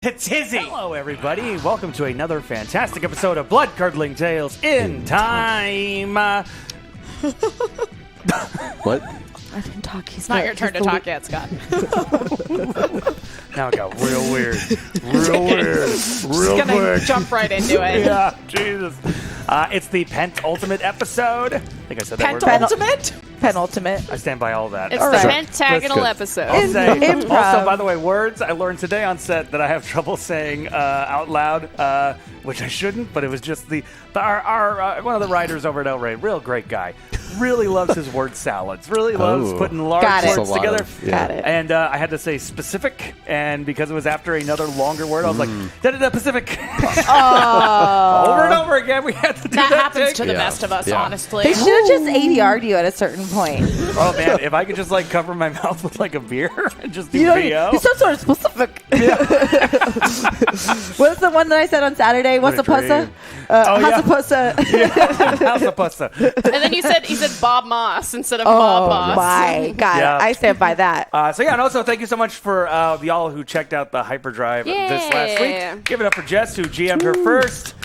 It's Hizzy! Hello, everybody. Welcome to another fantastic episode of Bloodcurdling Tales in Time. What? I didn't talk. It's not your turn to talk yet, Scott. Now it got real weird. Real weird. Real quick. Jump right into it. Yeah, Jesus. It's the penultimate episode. I think I said that word. Penultimate. I stand by all that. It's All the right. pentagonal episode. I'll say, Improv. also, by the way, words I learned today on set that I have trouble saying out loud, which I shouldn't, but it was just our one of the writers over at El Rey, real great guy. Really loves his word salads. Really loves putting large words together. Got it. And I had to say specific, and because it was after another longer word, I was like, da-da-da, Pacific. Over and over again, we had to do that. That happens take. to the best of us, honestly. They should have just ADR'd you at a certain point. Oh, man, if I could just, like, cover my mouth with, like, a beer and just do You know, VO. you're so sort of specific. What's the one that I said on Saturday? What's a pussa? How's a pussa? How's a pussa? And then he said Bob Moss instead of Bob Moss. Oh, my God. Yeah. I stand by that. And also thank you so much for y'all who checked out the Hyperdrive this last week. Give it up for Jess, who GM'd her first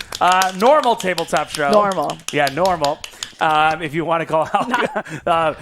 normal tabletop show. Normal. Yeah, normal. If you want to call out,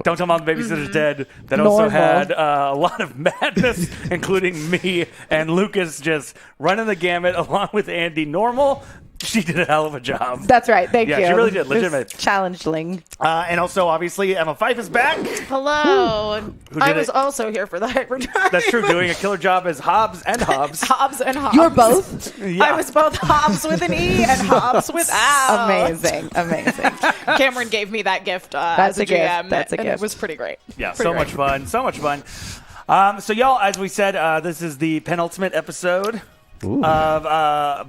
Don't Tell Mom the Babysitter's Dead. That also had a lot of madness, including me and Lucas just running the gamut along with Andy. Normal. She did a hell of a job. That's right. Thank you. Yeah, she really did. Legitimate. Challenging. And also, obviously, Emma Fife is back. Hello. Who I did was it? also here for the Hyperdrive. That's true. Doing a killer job as Hobbs and Hobbs. Hobbs and Hobbs. You're both? Yeah. I was both Hobbs with an E and Hobbs without. Amazing. Cameron gave me that gift That's as a a gift. GM. That's a and gift. It was pretty great. Yeah, Pretty so great. much fun. So much fun. So, y'all, as we said, this is the penultimate episode of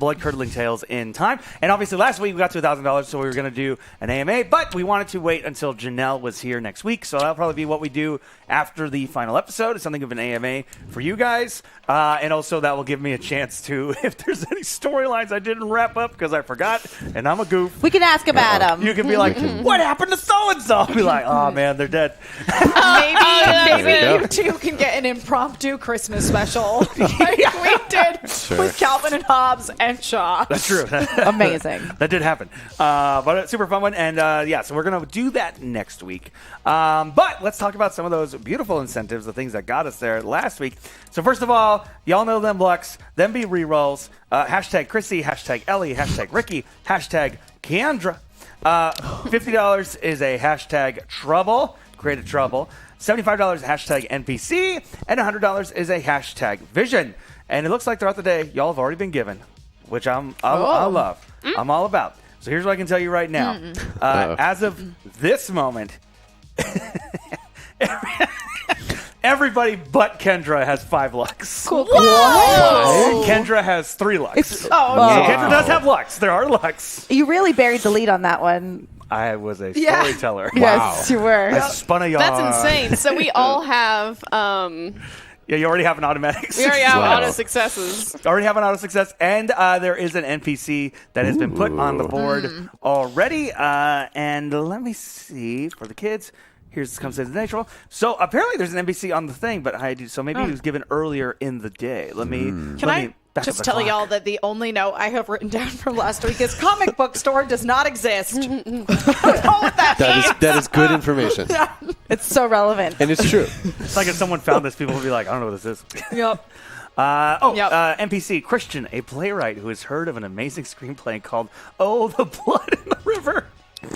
Bloodcurdling Tales in Time. And obviously, last week we got to $1,000, so we were going to do an AMA, but we wanted to wait until Janelle was here next week, so that'll probably be what we do after the final episode. It's something of an AMA for you guys. And also, that will give me a chance to, if there's any storylines I didn't wrap up because I forgot, and I'm a goof. We can ask about them. You can be like, what happened to so-and-so? I'll be like, oh, man, they're dead. Maybe you two can get an impromptu Christmas special like we did with Calvin and Hobbs and Shaw. That's true. Amazing. That did happen. But it's super fun one. And so we're going to do that next week. But let's talk about some of those beautiful incentives, the things that got us there last week. So first of all, y'all know them Lux, them be rerolls. Hashtag Chrissy, hashtag Ellie, hashtag Ricky, hashtag Keandra. $50 is a hashtag trouble, create a trouble. $75 hashtag NPC, and $100 is a hashtag vision. And it looks like throughout the day, y'all have already been given, which I love. I'm all about. So here's what I can tell you right now. As of this moment, everybody but Kendra has 5 Lux. Cool. And Kendra has 3 Lux. So Kendra does have Lux. There are Lux. You really buried the lead on that one. I was a storyteller. Yes, you were. I spun a yarn. That's insane. So we all have Yeah, you already have an automatic we already have Wow. auto successes. Already have an auto success, and there is an NPC that has been put on the board already. And let me see for the kids. Here's comes the natural. So apparently there's an NPC on the thing, but maybe he was given earlier in the day. Let me. Can I just tell y'all that the only note I have written down from last week is comic book store does not exist. I don't know what that means. That is good information. It's so relevant. And it's true. It's like if someone found this, people would be like, I don't know what this is. Yep. NPC Christian, a playwright who has heard of an amazing screenplay called "Oh, the Blood in the River."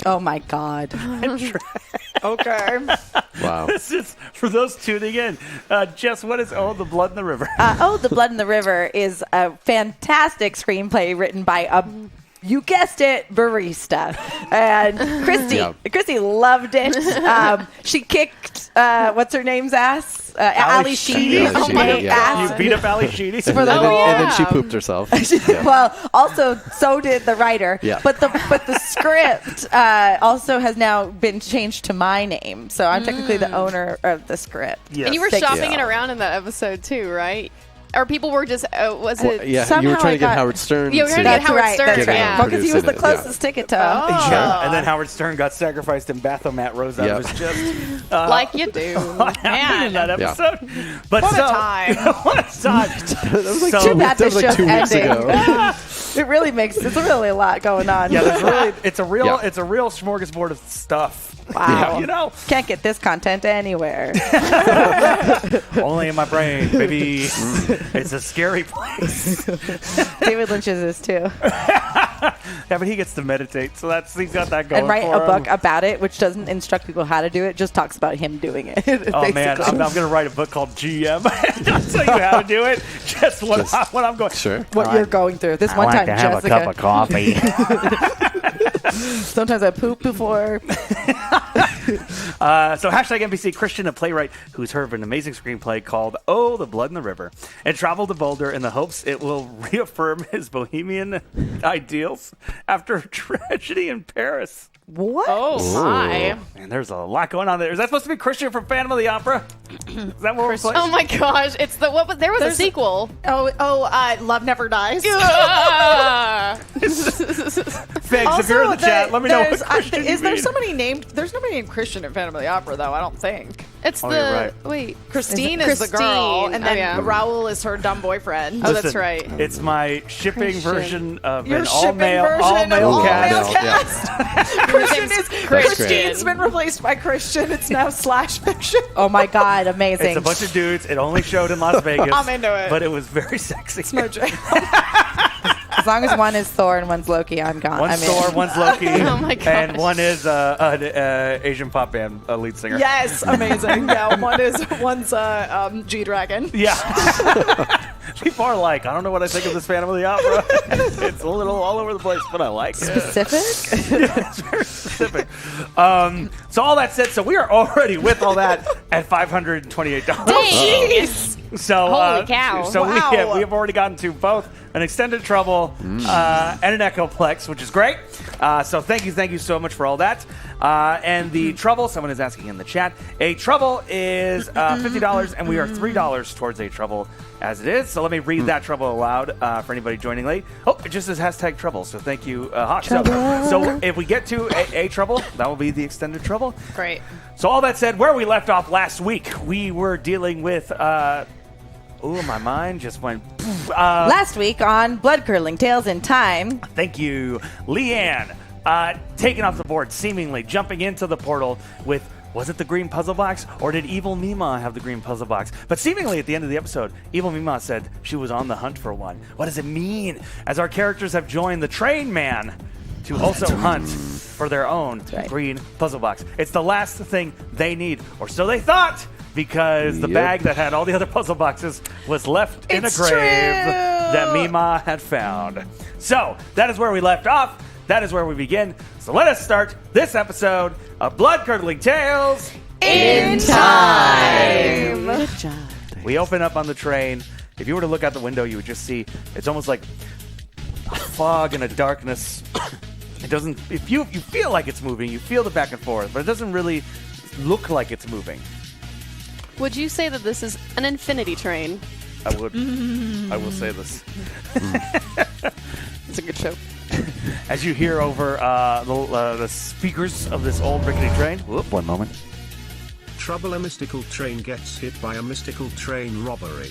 Oh, my God. Okay. Wow. This is for those tuning in. Jess, what is "Oh, the Blood in the River"? The Blood in the River is a fantastic screenplay written by a, you guessed it, barista. And Christy loved it. She kicked, what's her name's ass? Ali Sheedy. Oh my God. You beat up Ali Sheedy. For the role. And then she pooped herself. Well, also, so did the writer. Yeah. But the script also has now been changed to my name. So I'm technically the owner of the script. Yes. And you were Thank shopping you. it around in that episode too, right? or people were just was it? Yeah, you somehow were trying to I get got- Howard Stern. You were trying to to- get Howard Stern. That's right. Yeah. Well, because he was the Producing it, closest ticket to. Yeah. And then Howard Stern got sacrificed and Baphomet rose out of Yep. his chest. Like you do. Happened in that episode. But What a so, time. what a time. That was like, So- Too bad that this was like show's 2 weeks ending. ago. It really it's really a lot going on. Yeah, there's really, it's a real Yeah. smorgasbord of stuff. Wow. You know, Can't get this content anywhere. only in my brain, baby. It's a scary place. David Lynch's is too. Yeah, but he gets to meditate, so he's got that going And write for a him. book about it, which doesn't instruct people how to do it, just talks about him doing it. Oh man, I'm going to write a book called GM. I'll tell you how to do it. Just what I'm going. Sure. what you're going through. This one time, Jessica. coffee. Sometimes I poop before. So hashtag NPC Christian, a playwright who's heard of an amazing screenplay called Oh, the Blood in the River, and traveled to Boulder in the hopes it will reaffirm his bohemian ideals after a tragedy in Paris. What? Oh my! Man, there's a lot going on there. Is that supposed to be Christian from Phantom of the Opera? Is that what we're playing? Oh my gosh! It's the what? There was a sequel. Love Never Dies. Figs, if you're in the chat, let me know what Christian you Is there mean. somebody named? There's nobody named Christian in Phantom of the Opera, though. I don't think. It's Oh, the you're right. wait. Christine is the girl, Christine. and then Oh, yeah. Raoul is her dumb boyfriend. Oh, that's Listen, right. It's my shipping Christian. version of Your an shipping all-male version of cast. all-male Yeah. Christian is That's Christine's great. been replaced by Christian. It's now slash fiction. Oh my God, amazing. It's a bunch of dudes. It only showed in Las Vegas. I'm into it. But it was very sexy. As long as one is Thor and one's Loki, I'm gone. One's I'm in. Thor, one's Loki, Oh my gosh. and one is an Asian pop band lead singer. Yes, amazing. Yeah, one's G-Dragon. Yeah. People are like, I don't know what I think of this Phantom of the Opera. It's a little all over the place, but I like it. Specific? It's very specific. So all that said, so we are already with all that at $528. Dang. So Holy cow. So Wow. we have already gotten to both an extended trouble and an echoplex, which is great. So thank you so much for all that. And the trouble, someone is asking in the chat, a trouble is $50, and we are $3 towards a trouble as it is. So let me read that trouble aloud for anybody joining late. Oh, it just says hashtag trouble. So thank you, Hawk. So if we get to a trouble, that will be the extended trouble. Great. So all that said, where we left off last week, we were dealing with. My mind just went. Last week on Bloodcurdling Tales in Time. Thank you, Leanne. Taking off the board, seemingly jumping into the portal with. Was it the green puzzle box, or did Evil Mima have the green puzzle box? But seemingly at the end of the episode, Evil Mima said she was on the hunt for one. What does it mean? As our characters have joined the train man to also hunt for their own green puzzle box. It's the last thing they need, or so they thought, because the bag that had all the other puzzle boxes was left in a grave that Mima had found. So that is where we left off. That is where we begin. So let us start this episode of Bloodcurdling Tales In Time. Good job. We open up on the train. If you were to look out the window, you would just see it's almost like a fog and a darkness. It doesn't. If you feel like it's moving, you feel the back and forth, but it doesn't really look like it's moving. Would you say that this is an infinity train? I would. I will say this. It's a good show. As you hear over the speakers of this old rickety train. Whoop, one moment. Trouble, a mystical train gets hit by a mystical train robbery.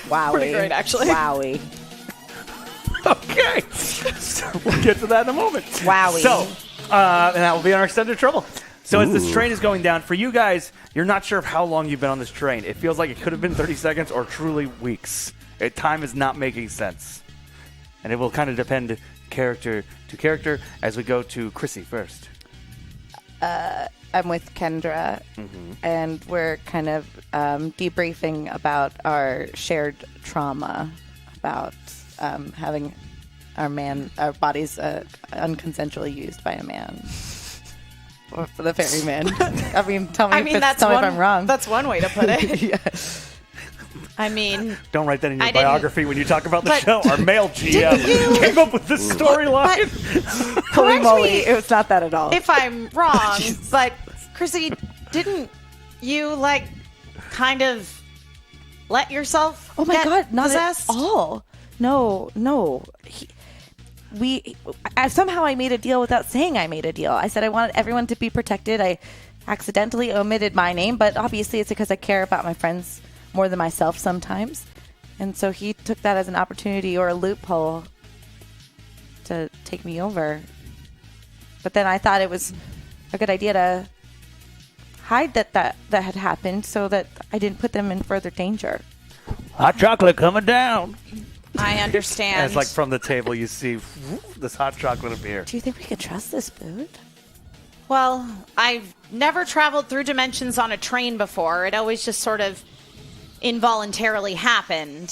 Wowie. Pretty great, actually. Wowie. Okay. So we'll get to that in a moment. Wowie. So, and that will be our extended trouble. So as this train is going down, for you guys, you're not sure of how long you've been on this train. It feels like it could have been 30 seconds or truly weeks. Time is not making sense. And it will kind of depend character to character as we go to Chrissy first. I'm with Kendra, and we're kind of debriefing about our shared trauma, about having our bodies unconsensually used by a man. Or for the ferryman. I mean, tell me if I'm wrong. That's one way to put it. Yeah. I mean, Don't write that in your I didn't- biography when you talk about the But show. Our male GM came up with this storyline. Holy Correct moly, me it's not that at all. if I'm wrong, but Chrissy, didn't you kind of let yourself Oh my get God, not possessed? at all. No. Somehow I made a deal without saying I made a deal. I said I wanted everyone to be protected. I accidentally omitted my name, but obviously it's because I care about my friends more than myself sometimes. And so he took that as an opportunity or a loophole to take me over. But then I thought it was a good idea to hide that had happened so that I didn't put them in further danger. Hot chocolate coming down. I understand. And it's like from the table you see this hot chocolate appear. Do you think we can trust this food? Well, I've never traveled through dimensions on a train before. It always just sort of involuntarily happened.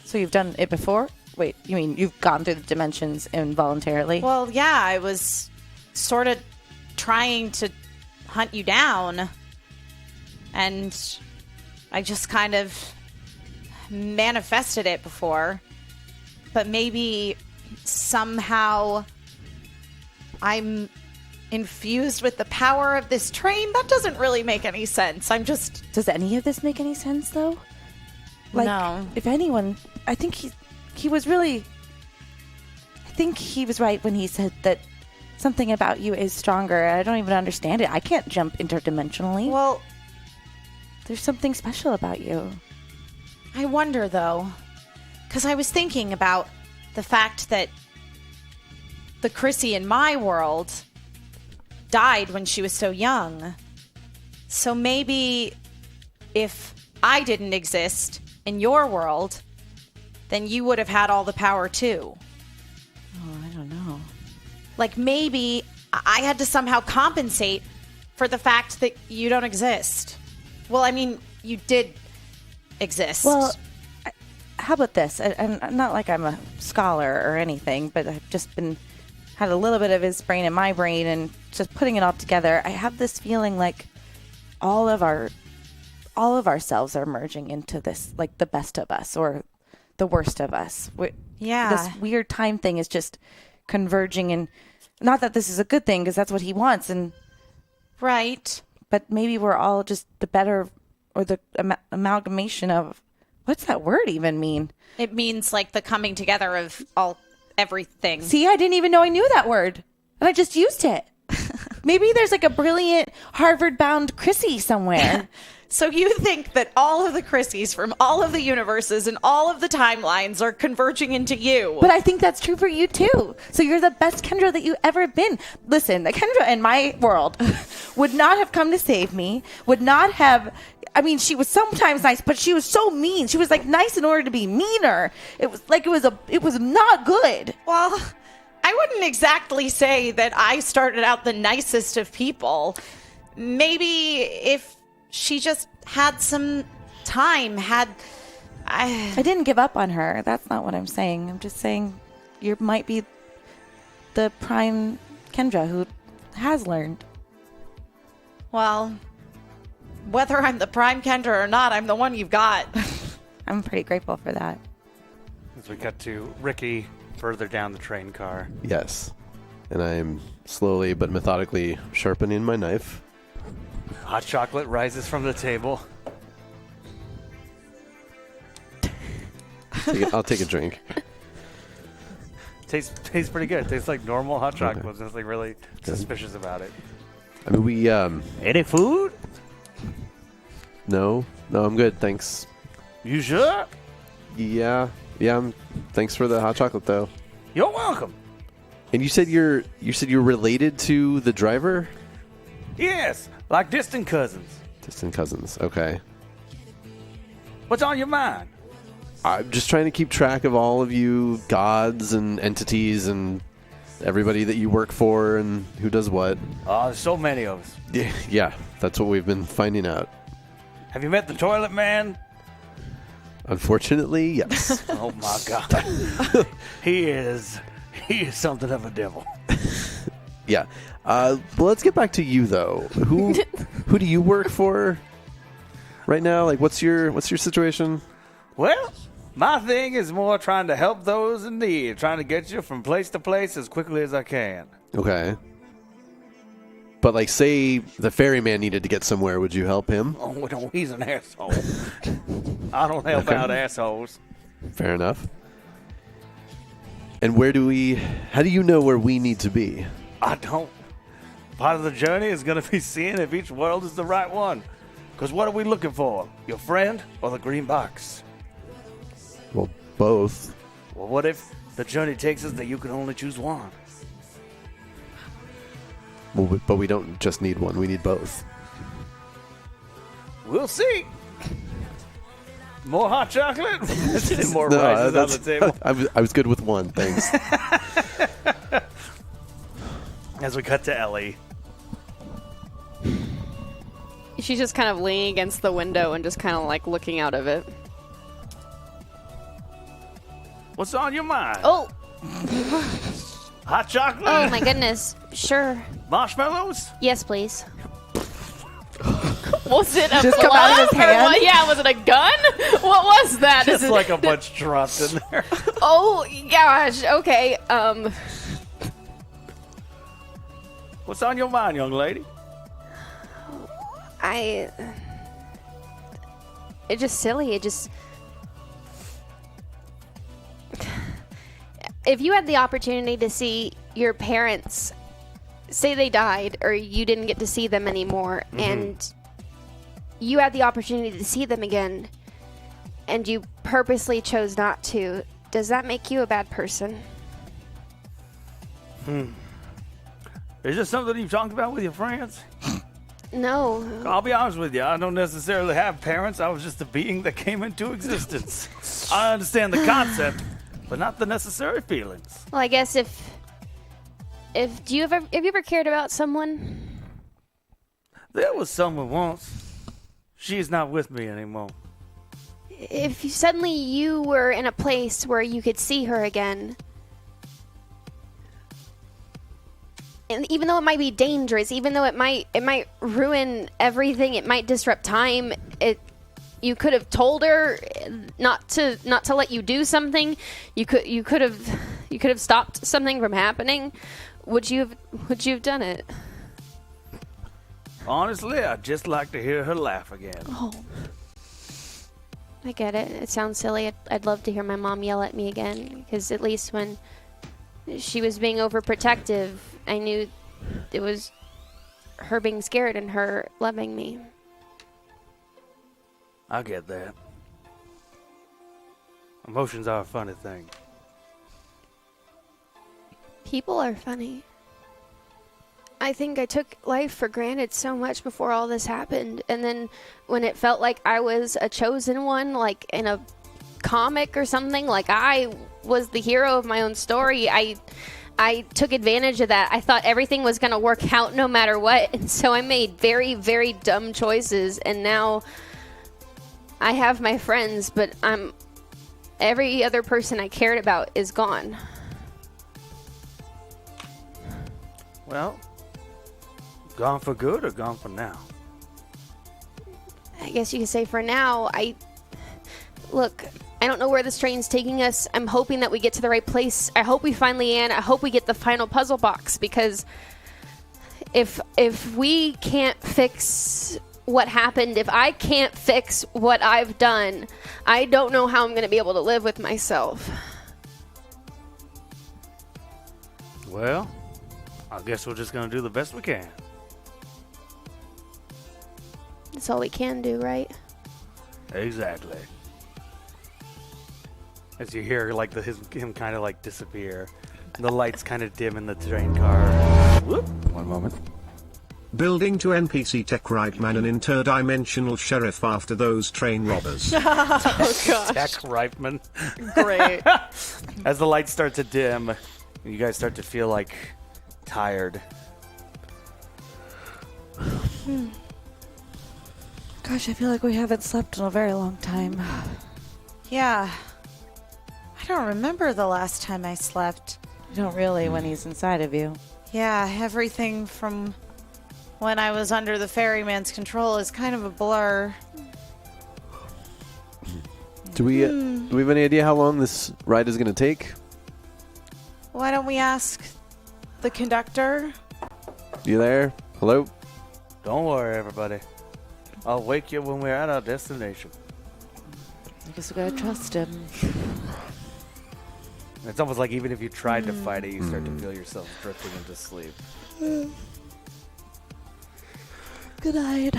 So you've done it before? Wait, you mean you've gone through the dimensions involuntarily? Well, yeah, I was sort of trying to hunt you down. And I just kind of manifested it before. But maybe somehow I'm infused with the power of this train. That doesn't really make any sense. I'm just... Does any of this make any sense, though? Like, No. if anyone... I think he was really... I think he was right when he said that something about you is stronger. I don't even understand it. I can't jump interdimensionally. Well, There's something special about you. I wonder, though, because I was thinking about the fact that the Chrissy in my world died when she was so young. So maybe if I didn't exist in your world, then you would have had all the power too. Oh, I don't know. Like maybe I had to somehow compensate for the fact that you don't exist. Well, I mean, you did exist. Well, how about this? I'm not like I'm a scholar or anything, but I've just had a little bit of his brain in my brain and just putting it all together. I have this feeling like all of ourselves are merging into this, like the best of us or the worst of us. Yeah. This weird time thing is just converging, and not that this is a good thing because that's what he wants, and right. but maybe we're all just the better or the amalgamation of, what's that word even mean? It means like the coming together of everything. See, I didn't even know I knew that word, and I just used it. Maybe there's like a brilliant Harvard-bound Chrissy somewhere. So you think that all of the Chrissies from all of the universes and all of the timelines are converging into you? But I think that's true for you too. So you're the best Kendra that you've ever been. Listen, the Kendra in my world would not have come to save me, would not have... I mean, she was sometimes nice, but she was so mean. She was like nice in order to be meaner. It was like it was not good. Well, I wouldn't exactly say that I started out the nicest of people. Maybe if she just had some time, I didn't give up on her. That's not what I'm saying. I'm just saying you might be the prime Kendra who has learned. Well, whether I'm the prime Kendra or not, I'm the one you've got. I'm pretty grateful for that. As we cut to Ricky further down the train car. Yes. And I'm slowly but methodically sharpening my knife. Hot chocolate rises from the table. I'll take a drink. Tastes pretty good. Tastes like normal hot chocolate. There's nothing really suspicious about it. I mean, we, Any food? No, I'm good, thanks. You sure? Yeah, thanks for the hot chocolate, though. You're welcome. And you said you're related to the driver? Yes, like distant cousins. Distant cousins, okay. What's on your mind? I'm just trying to keep track of all of you gods and entities and everybody that you work for and who does what. Oh, there's so many of us. Yeah, that's what we've been finding out. Have you met the toilet man? Unfortunately, yes. Oh my God. He is something of a devil. Yeah. Well, let's get back to you though. Who do you work for right now? Like, what's your situation? Well, my thing is more trying to help those in need, trying to get you from place to place as quickly as I can. Okay. But like, say the ferryman needed to get somewhere, would you help him? Oh no, he's an asshole. I don't help out assholes. Fair enough. And how do you know where we need to be? I don't. Part of the journey is going to be seeing if each world is the right one. Because what are we looking for? Your friend or the green box? Well, both. Well, what if the journey takes us that you can only choose one? Well, but we don't just need one. We need both. We'll see. More hot chocolate? More rices on the table. I was good with one, thanks. As we cut to Ellie. She's just kind of leaning against the window and just kind of like looking out of it. What's on your mind? Oh, Hot chocolate? oh my goodness. Sure. Marshmallows? Yes, please. Was it a Just come out of his plug or hand? what? Yeah, was it a gun? What was that? Just Is it- like a bunch dropped in there. Oh gosh. Okay. What's on your mind, young lady? It's just silly. If you had the opportunity to see your parents, say they died or you didn't get to see them anymore, and you had the opportunity to see them again, and you purposely chose not to, does that make you a bad person? Is this something you've talked about with your friends? No. I'll be honest with you. I don't necessarily have parents. I was just a being that came into existence. I understand the concept, but not the necessary feelings. Well, I guess if have you ever cared about someone? There was someone once. She's not with me anymore. If suddenly you were in a place where you could see her again, and even though it might be dangerous, even though it might ruin everything, it might disrupt time, you could have told her not to let you do something. You could have stopped something from happening. Would you have done it? Honestly, I'd just like to hear her laugh again. Oh, I get it. It sounds silly. I'd love to hear my mom yell at me again, because at least when she was being overprotective, I knew it was her being scared and her loving me. I get that. Emotions are a funny thing. People are funny. I think I took life for granted so much before all this happened, and then when it felt like I was a chosen one, like in a comic or something, like I was the hero of my own story, I took advantage of that. I thought everything was going to work out no matter what, and so I made very, very dumb choices, and now I have my friends, but every other person I cared about is gone. Well, gone for good or gone for now? I guess you could say for now, I don't know where this train's taking us. I'm hoping that we get to the right place. I hope we find Leanne. I hope we get the final puzzle box, because if we can't fix what happened, if I can't fix what I've done, I don't know how I'm going to be able to live with myself. Well, I guess we're just going to do the best we can. That's all we can do, right? Exactly. As you hear, like him kind of like disappear, and the lights kind of dim in the train car. Whoop! One moment. Building to NPC Tech Reitman, an interdimensional sheriff after those train robbers. Oh gosh. Tech Reitman. Great. As the lights start to dim, you guys start to feel like tired. Gosh, I feel like we haven't slept in a very long time. Yeah. I don't remember the last time I slept. You don't really when he's inside of you. Yeah, everything from when I was under the ferryman's control is kind of a blur. Do we have any idea how long this ride is going to take? Why don't we ask the conductor? You there? Hello? Don't worry, everybody. I'll wake you when we're at our destination. I guess we gotta trust him. It's almost like even if you tried to fight it, you start to feel yourself drifting into sleep. Good night.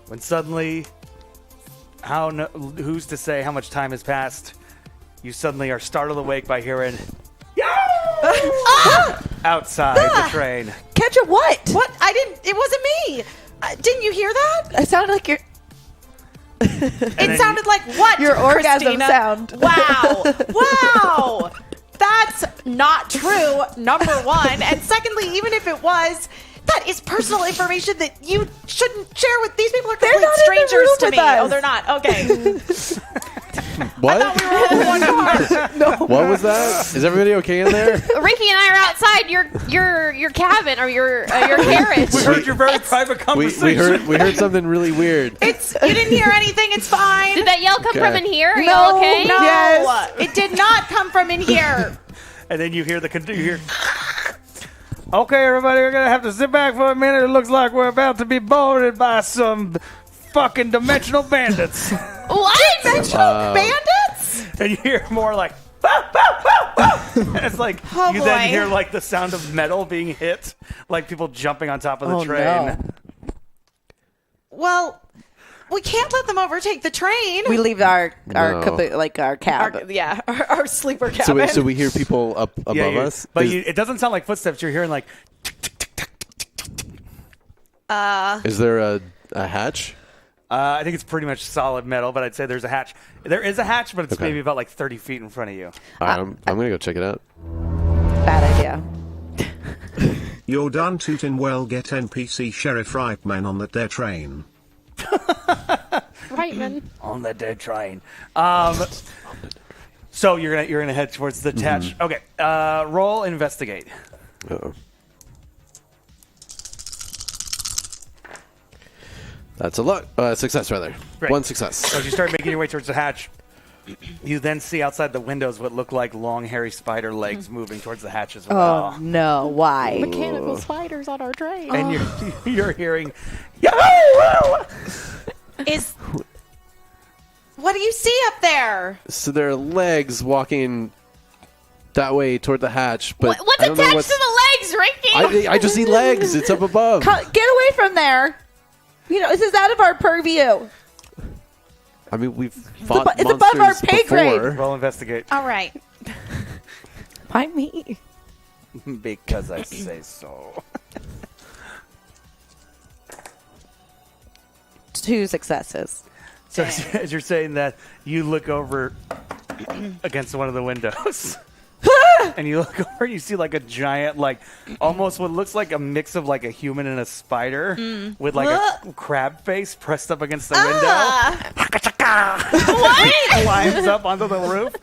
When suddenly, who's to say how much time has passed? You suddenly are startled awake by hearing outside the train. Catch a what? What? I didn't. It wasn't me. Didn't you hear that? I sounded like you're. It sounded like what? Your orgasm Christina? sound. Wow. Wow. That's not true, number one. And secondly, even if it was, that is personal information that you shouldn't share with these people. Are complete not in the strangers room to with me. us. Oh, they're not. Okay. What? I thought we were all in one car. What was that? Is everybody okay in there? Ricky and I are outside your cabin or your carriage. We heard your very private conversation. we heard something really weird. You didn't hear anything. It's fine. Did that yell come Okay. from in here? Are No, y'all okay? No, Yes. it did not come from in here. And then you hear okay, everybody, we're going to have to sit back for a minute. It looks like we're about to be boarded by some fucking dimensional bandits. What? Bandits? And you hear more like, "Woo, woo, woo, woo." And it's like, Oh, you boy. then hear like the sound of metal being hit, like people jumping on top of the train. No. Well, we can't let them overtake the train. We leave our No. our cab. Our sleeper cabin. So we hear people up above Yeah, us. but Is, it doesn't sound like footsteps. You're hearing like, is there a hatch? I think it's pretty much solid metal, but I'd say there's a hatch. There is a hatch, but it's Okay. maybe about like 30 feet in front of you. All right, I'm gonna go check it out. Bad idea. You're done tootin' well, get NPC Sheriff Reitman on that there train. Right, man. On the dead train. So you're gonna head towards the hatch. Okay. Roll investigate. Uh-oh. That's a success rather. Great. One success. So as you start making your way towards the hatch, you then see outside the windows what look like long, hairy spider legs moving towards the hatch as well. Oh no! Why? Mechanical spiders on our train. And you're hearing, Yahoo! What do you see up there? So there are legs walking that way toward the hatch, but What's I don't know attached to the legs, Ricky? I just see legs. It's up above. Get away from there! You know, this is out of our purview. I mean, we've fought it's above our monsters pay grade. before. Roll investigate. All right. Why me? Because I say so. 2 successes. So as you're saying that, you look over against one of the windows. And you look over and you see like a giant, like almost what looks like a mix of like a human and a spider with like a crab face pressed up against the window. What? Climbs up onto the roof.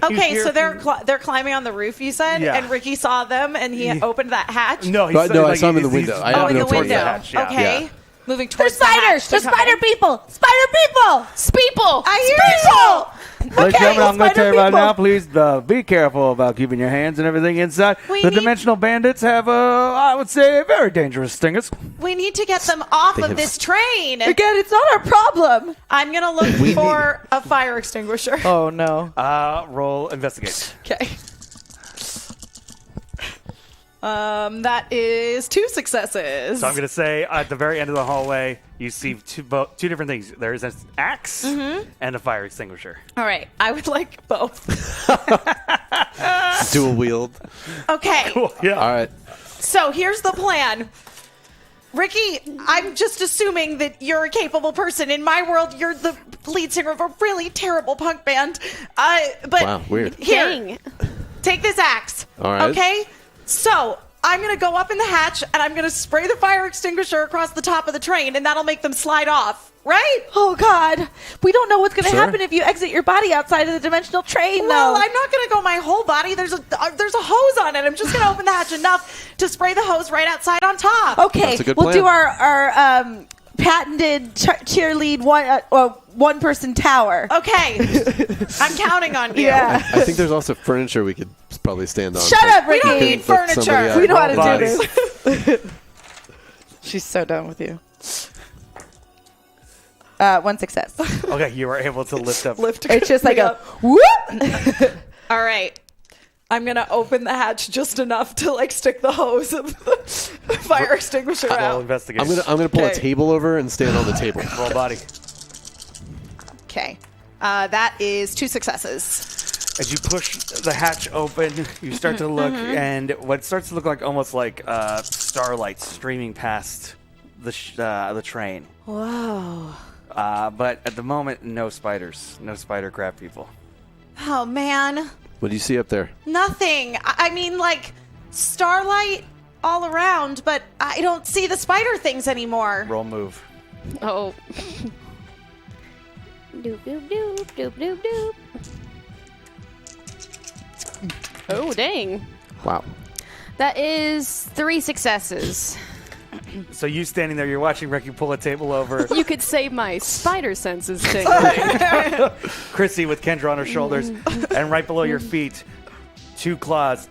Okay, so they're climbing on the roof, you said? Yeah. And Ricky saw them and he opened that hatch? No, No, I saw him in the window. I Oh, in the towards window. the hatch, yeah. Okay. Yeah. Moving There's towards the hatch. spiders! There's They're spider coming. people! Spider people! Speeple! I hear you! Ladies and Okay, gentlemen, I'm going to spider tell you right people. now, please be careful about keeping your hands and everything inside. We The need- dimensional bandits have, I would say, very dangerous stingers. We need to get them off They of have- this train. Again, it's not our problem. I'm going to look for a fire extinguisher. Oh no. Roll investigate. Okay. That is 2 successes. So I'm going to say at the very end of the hallway, you see two different things. There is an axe and a fire extinguisher. All right. I would like both. Dual wield. Okay. Yeah. All right. So here's the plan. Ricky, I'm just assuming that you're a capable person. In my world, you're the lead singer of a really terrible punk band. But Wow, weird. Here, Dang. take this axe. All right. Okay? So I'm going to go up in the hatch and I'm going to spray the fire extinguisher across the top of the train and that'll make them slide off. Right? Oh God. We don't know what's going to Sure. happen if you exit your body outside of the dimensional train, Well, though. I'm not going to go my whole body. There's a hose on it. I'm just going to open the hatch enough to spray the hose right outside on top. Okay, That's a good we'll plan. do our patented cheerlead one person tower. Okay. I'm counting on you. Yeah. I think there's also furniture we could probably stand on. Shut up, We Ricky. don't need Let somebody furniture. out. We know how to do Bodies. this. She's so done with you. One success. Okay, you were able to lift up. It's just like a whoop. All right. I'm gonna open the hatch just enough to like stick the hose of the fire extinguisher Roll out. investigation. I'm gonna pull a Okay. table over and stand on the table. Roll body. Okay. That is 2 successes. As you push the hatch open, you start to look, and what starts to look like almost like starlight streaming past the train. Whoa. But at the moment, no spiders, no spider crab people. Oh man. What do you see up there? Nothing. I mean, like starlight all around, but I don't see the spider things anymore. Roll move. Oh. Doop, doop, doop, doop, doop, doop. Oh, dang. Wow. That is 3 successes. So you standing there, you're watching Ricky pull a table over. You could say my spider senses tingling. Chrissy with Kendra on her shoulders, and right below your feet, 2 claws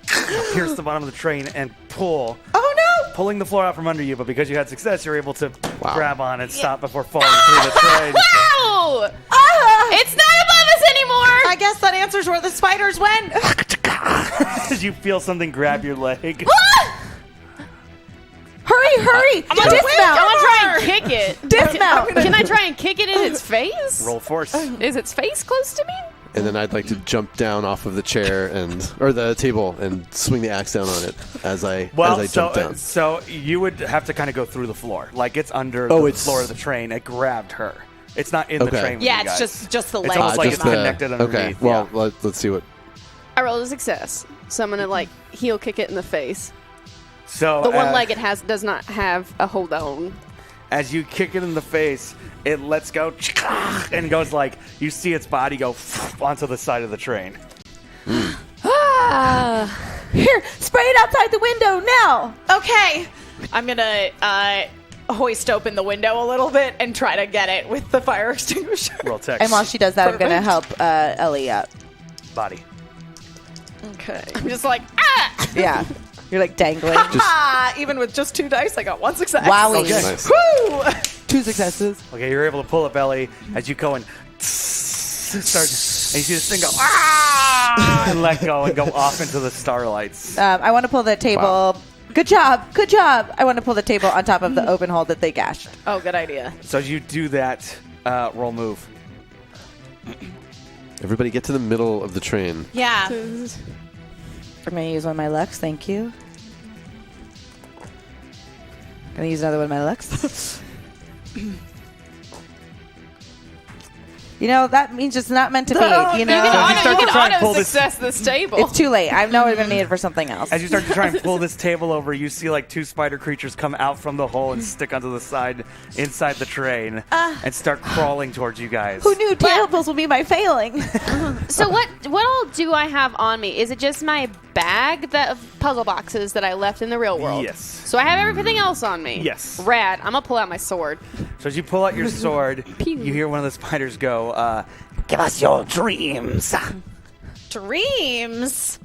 pierce the bottom of the train and pull. Oh no! Pulling the floor out from under you, but because you had success, you're able to Wow. grab on and stop before falling through the train. Wow! It's not above us anymore! I guess that answers where the spiders went. As you feel something grab your leg. Hurry! I'm gonna Dismount. try and kick it. Dismount. Can I try and kick it in its face? Roll force. Is its face close to me? And then I'd like to jump down off of the chair or the table and swing the axe down on it as I jump down. So you would have to kind of go through the floor, like it's under Oh, the it's- floor of the train. It grabbed her. It's not in the Okay. train. With Yeah, you it's guys. just the It's legs. almost like just it's connected underneath. Okay. Well, yeah. let's see what. I rolled a success, so I'm gonna like heel kick it in the face. So The one leg it does not have a hold on. as you kick it in the face, it lets go and goes like you see its body go onto the side of the train. Here, spray it outside the window now. Okay. I'm gonna hoist open the window a little bit and try to get it with the fire extinguisher. Roll text. And while she does that, I'm going to help Ellie up. Body. Okay. I'm just like, ah! Yeah. You're like dangling. Even with just 2 dice, I got 1 success. Wowie. Okay. Nice. Woo! 2 successes. Okay, you're able to pull up Ellie as you go and start, and you see this thing go and let go and go off into the starlights. I want to pull the table. Wow. Good job. I want to pull the table on top of the open hole that they gashed. Oh, good idea. So as you do that, roll move. Everybody get to the middle of the train. Yeah. I'm going to use one of my lucks. Thank you. Going to use another one of my lucks. You know, that means it's not meant to be. You know, You So as you start to try and can pull auto this- success this table. it's too late. I know we're going to need it for something else. As you start to try and pull this table over, you see like 2 spider creatures come out from the hole and stick onto the side inside the train and start crawling towards you guys. Who knew tables will be my failing? So what all do I have on me? Is it just my bag of puzzle boxes that I left in the real world? Yes. So I have everything else on me? Yes. Rad. I'm going to pull out my sword. So as you pull out your sword, Pew. you hear one of the spiders go, "Give us your dreams." Dreams.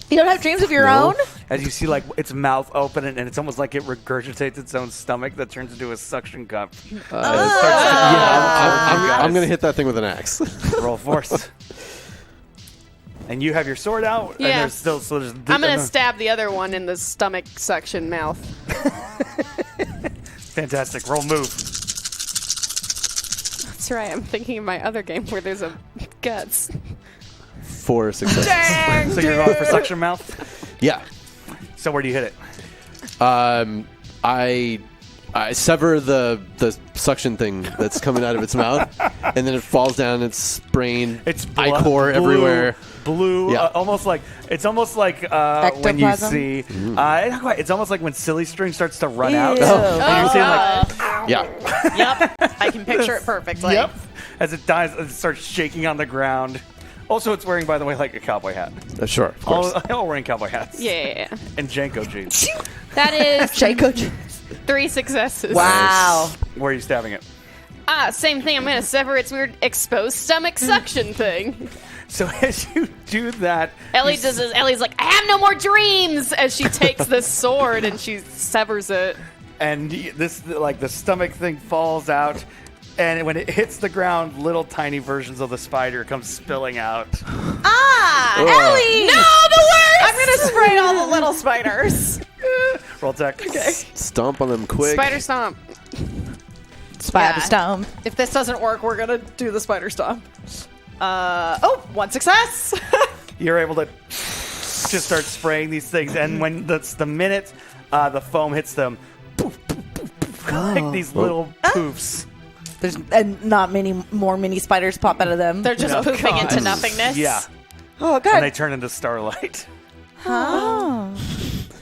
You don't have dreams of your No. own? As you see like its mouth open and it's almost like it regurgitates its own stomach that turns into a suction cup. I'm going to hit that thing with an axe. Roll force. And you have your sword out. And Yeah. there's still there's I'm going to stab the other one in the stomach suction mouth. fantastic. Roll move. That's right. I'm thinking of my other game where there's a guts. 4 successes. So you're going for suction mouth. Yeah. So where do you hit it? I sever the suction thing that's coming out of its mouth, and then it falls down. It's brain, It's ichor everywhere. Blue, Yeah. almost like when you Ectoplasm? see. Not quite. It's almost like when silly string starts to run out. Ew. And you're seeing like, Yeah. Yep. I can picture it perfectly. yep, as it dies, it starts shaking on the ground. Also, it's wearing, by the way, like a cowboy hat. Sure, of course. All wearing cowboy hats. Yeah. And Janko jeans. That is Jacob. 3 successes. Wow. Where are you stabbing it? Same thing. I'm going to sever its weird exposed stomach suction thing. So as you do that, Ellie's like, I have no more dreams, as she takes this sword and she severs it. and this like the stomach thing falls out, and when it hits the ground, little tiny versions of the spider come spilling out. Ellie! No, the worst! I'm gonna spray all the little spiders. Roll tech. Okay. Stomp on them quick. Spider stomp. Spider Yeah. stomp. If this doesn't work, we're gonna do the spider stomp. One success. You're able to just start spraying these things, and when that's the minute the foam hits them, poof, poof, poof, poof, like these little poofs. There's not many more mini spiders pop out of them. They're just poofing into nothingness. Yeah, Oh, and God. they turn into starlight. Oh.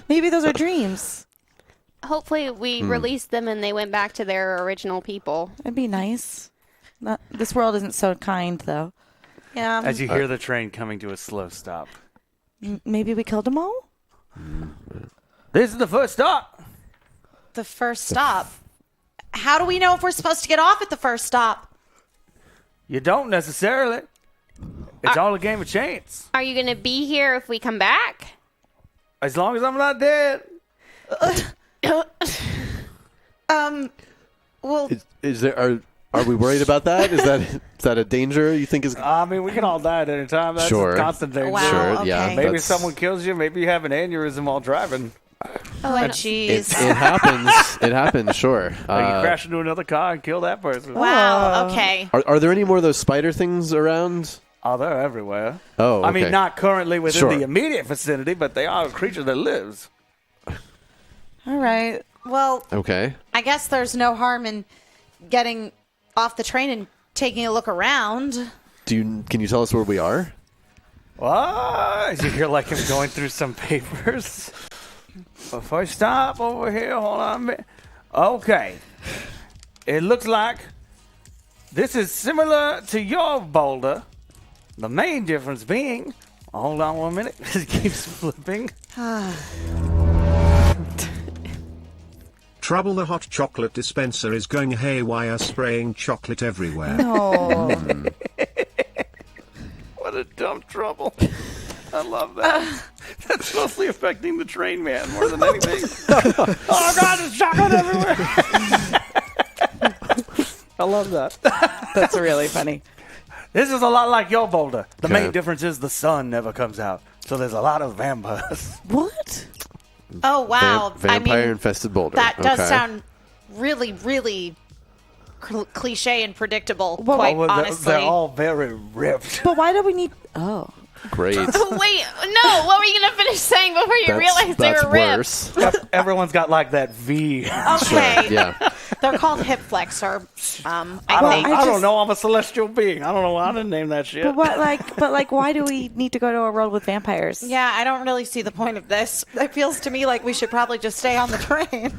Maybe those are dreams. Hopefully we released them and they went back to their original people. That'd be nice. This world isn't so kind, though. Yeah. As you hear the train coming to a slow stop. Maybe we killed them all? This is the first stop. The first stop. How do we know if we're supposed to get off at the first stop? You don't necessarily. It's all a game of chance. Are you going to be here if we come back? As long as I'm not dead. Well, Is there are we worried about that? Is that a danger you think is? I mean, we can all die at any time. That's Sure. a constant danger. wow. Sure, yeah. Okay. Maybe That's- someone kills you. Maybe you have an aneurysm while driving. Oh, I know. jeez. It happens. It happens. Sure. Like you crash into another car and kill that person. Wow. Okay. Are there any more of those spider things around? Oh, they're everywhere. Oh, I mean, okay. not currently within Sure. the immediate vicinity, but they are a creature that lives. All right. Well, Okay. I guess there's no harm in getting off the train and taking a look around. Can you tell us where we are? What? You hear like him going through some papers. Before I stop over here, hold on a minute. Okay. It looks like this is similar to your Boulder. The main difference being, hold on 1 minute. It keeps flipping. Trouble, the hot chocolate dispenser is going haywire, spraying chocolate everywhere. No. What a dumb trouble. I love that. That's mostly affecting the train man more than anything. Oh, God, there's chocolate everywhere. I love that. That's really funny. This is a lot like your Boulder. The Okay. main difference is the sun never comes out. So there's a lot of vampires. What? Oh, wow. Vampire infested Boulder. That does Okay. sound really, really cliche and predictable, Well, quite Well, honestly. they're all very ripped. But why do we need... Oh. Great. Wait, no. What were you going to finish saying before you realized they that's were ripped? worse. Everyone's got like that V. Okay. Yeah. They're called hip flexor. I I think. don't know. I'm a celestial being. I don't know why I didn't name that shit. But what, like, why do we need to go to a world with vampires? Yeah, I don't really see the point of this. It feels to me like we should probably just stay on the train.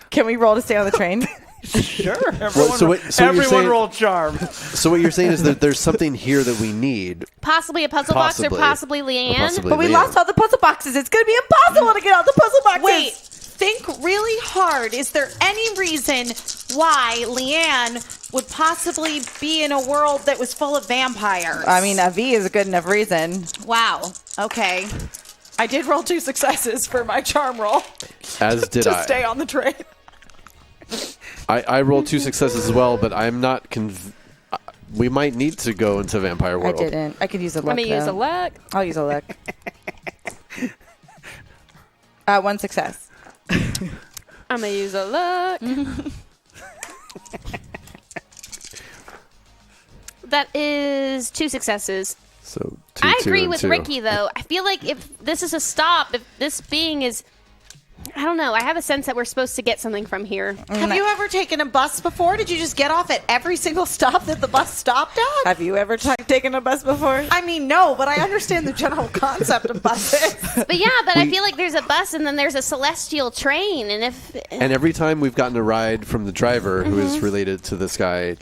Can we roll to stay on the train? Sure. so what you're Everyone saying- roll charm. So what you're saying is that there's something here that we need. Possibly a puzzle box or possibly Leanne. Possibly But we Leanne. lost all the puzzle boxes. It's going to be impossible to get all the puzzle boxes. Wait, think really hard. Is there any reason why Leanne would possibly be in a world that was full of vampires? I mean, a V is a good enough reason. Wow. Okay. I did roll 2 successes for my charm roll As did to I. stay on the train. I rolled 2 successes as well, but I'm not we might need to go into vampire I world. didn't. I could use a luck. I'm going to use a though. luck. I'll use a luck. 1 success. I'm going to use a luck. That is 2 successes. So 2, I 2, agree and with 2. Ricky, though. I feel like if this is a stop, if this being is... I don't know. I have a sense that we're supposed to get something from here. Have you ever taken a bus before? Did you just get off at every single stop that the bus stopped at? Have you ever taken a bus before? I mean, no, but I understand the general concept of buses. But yeah, but I feel like there's a bus and then there's a celestial train. And if... And every time we've gotten a ride from the driver who is related to this guy,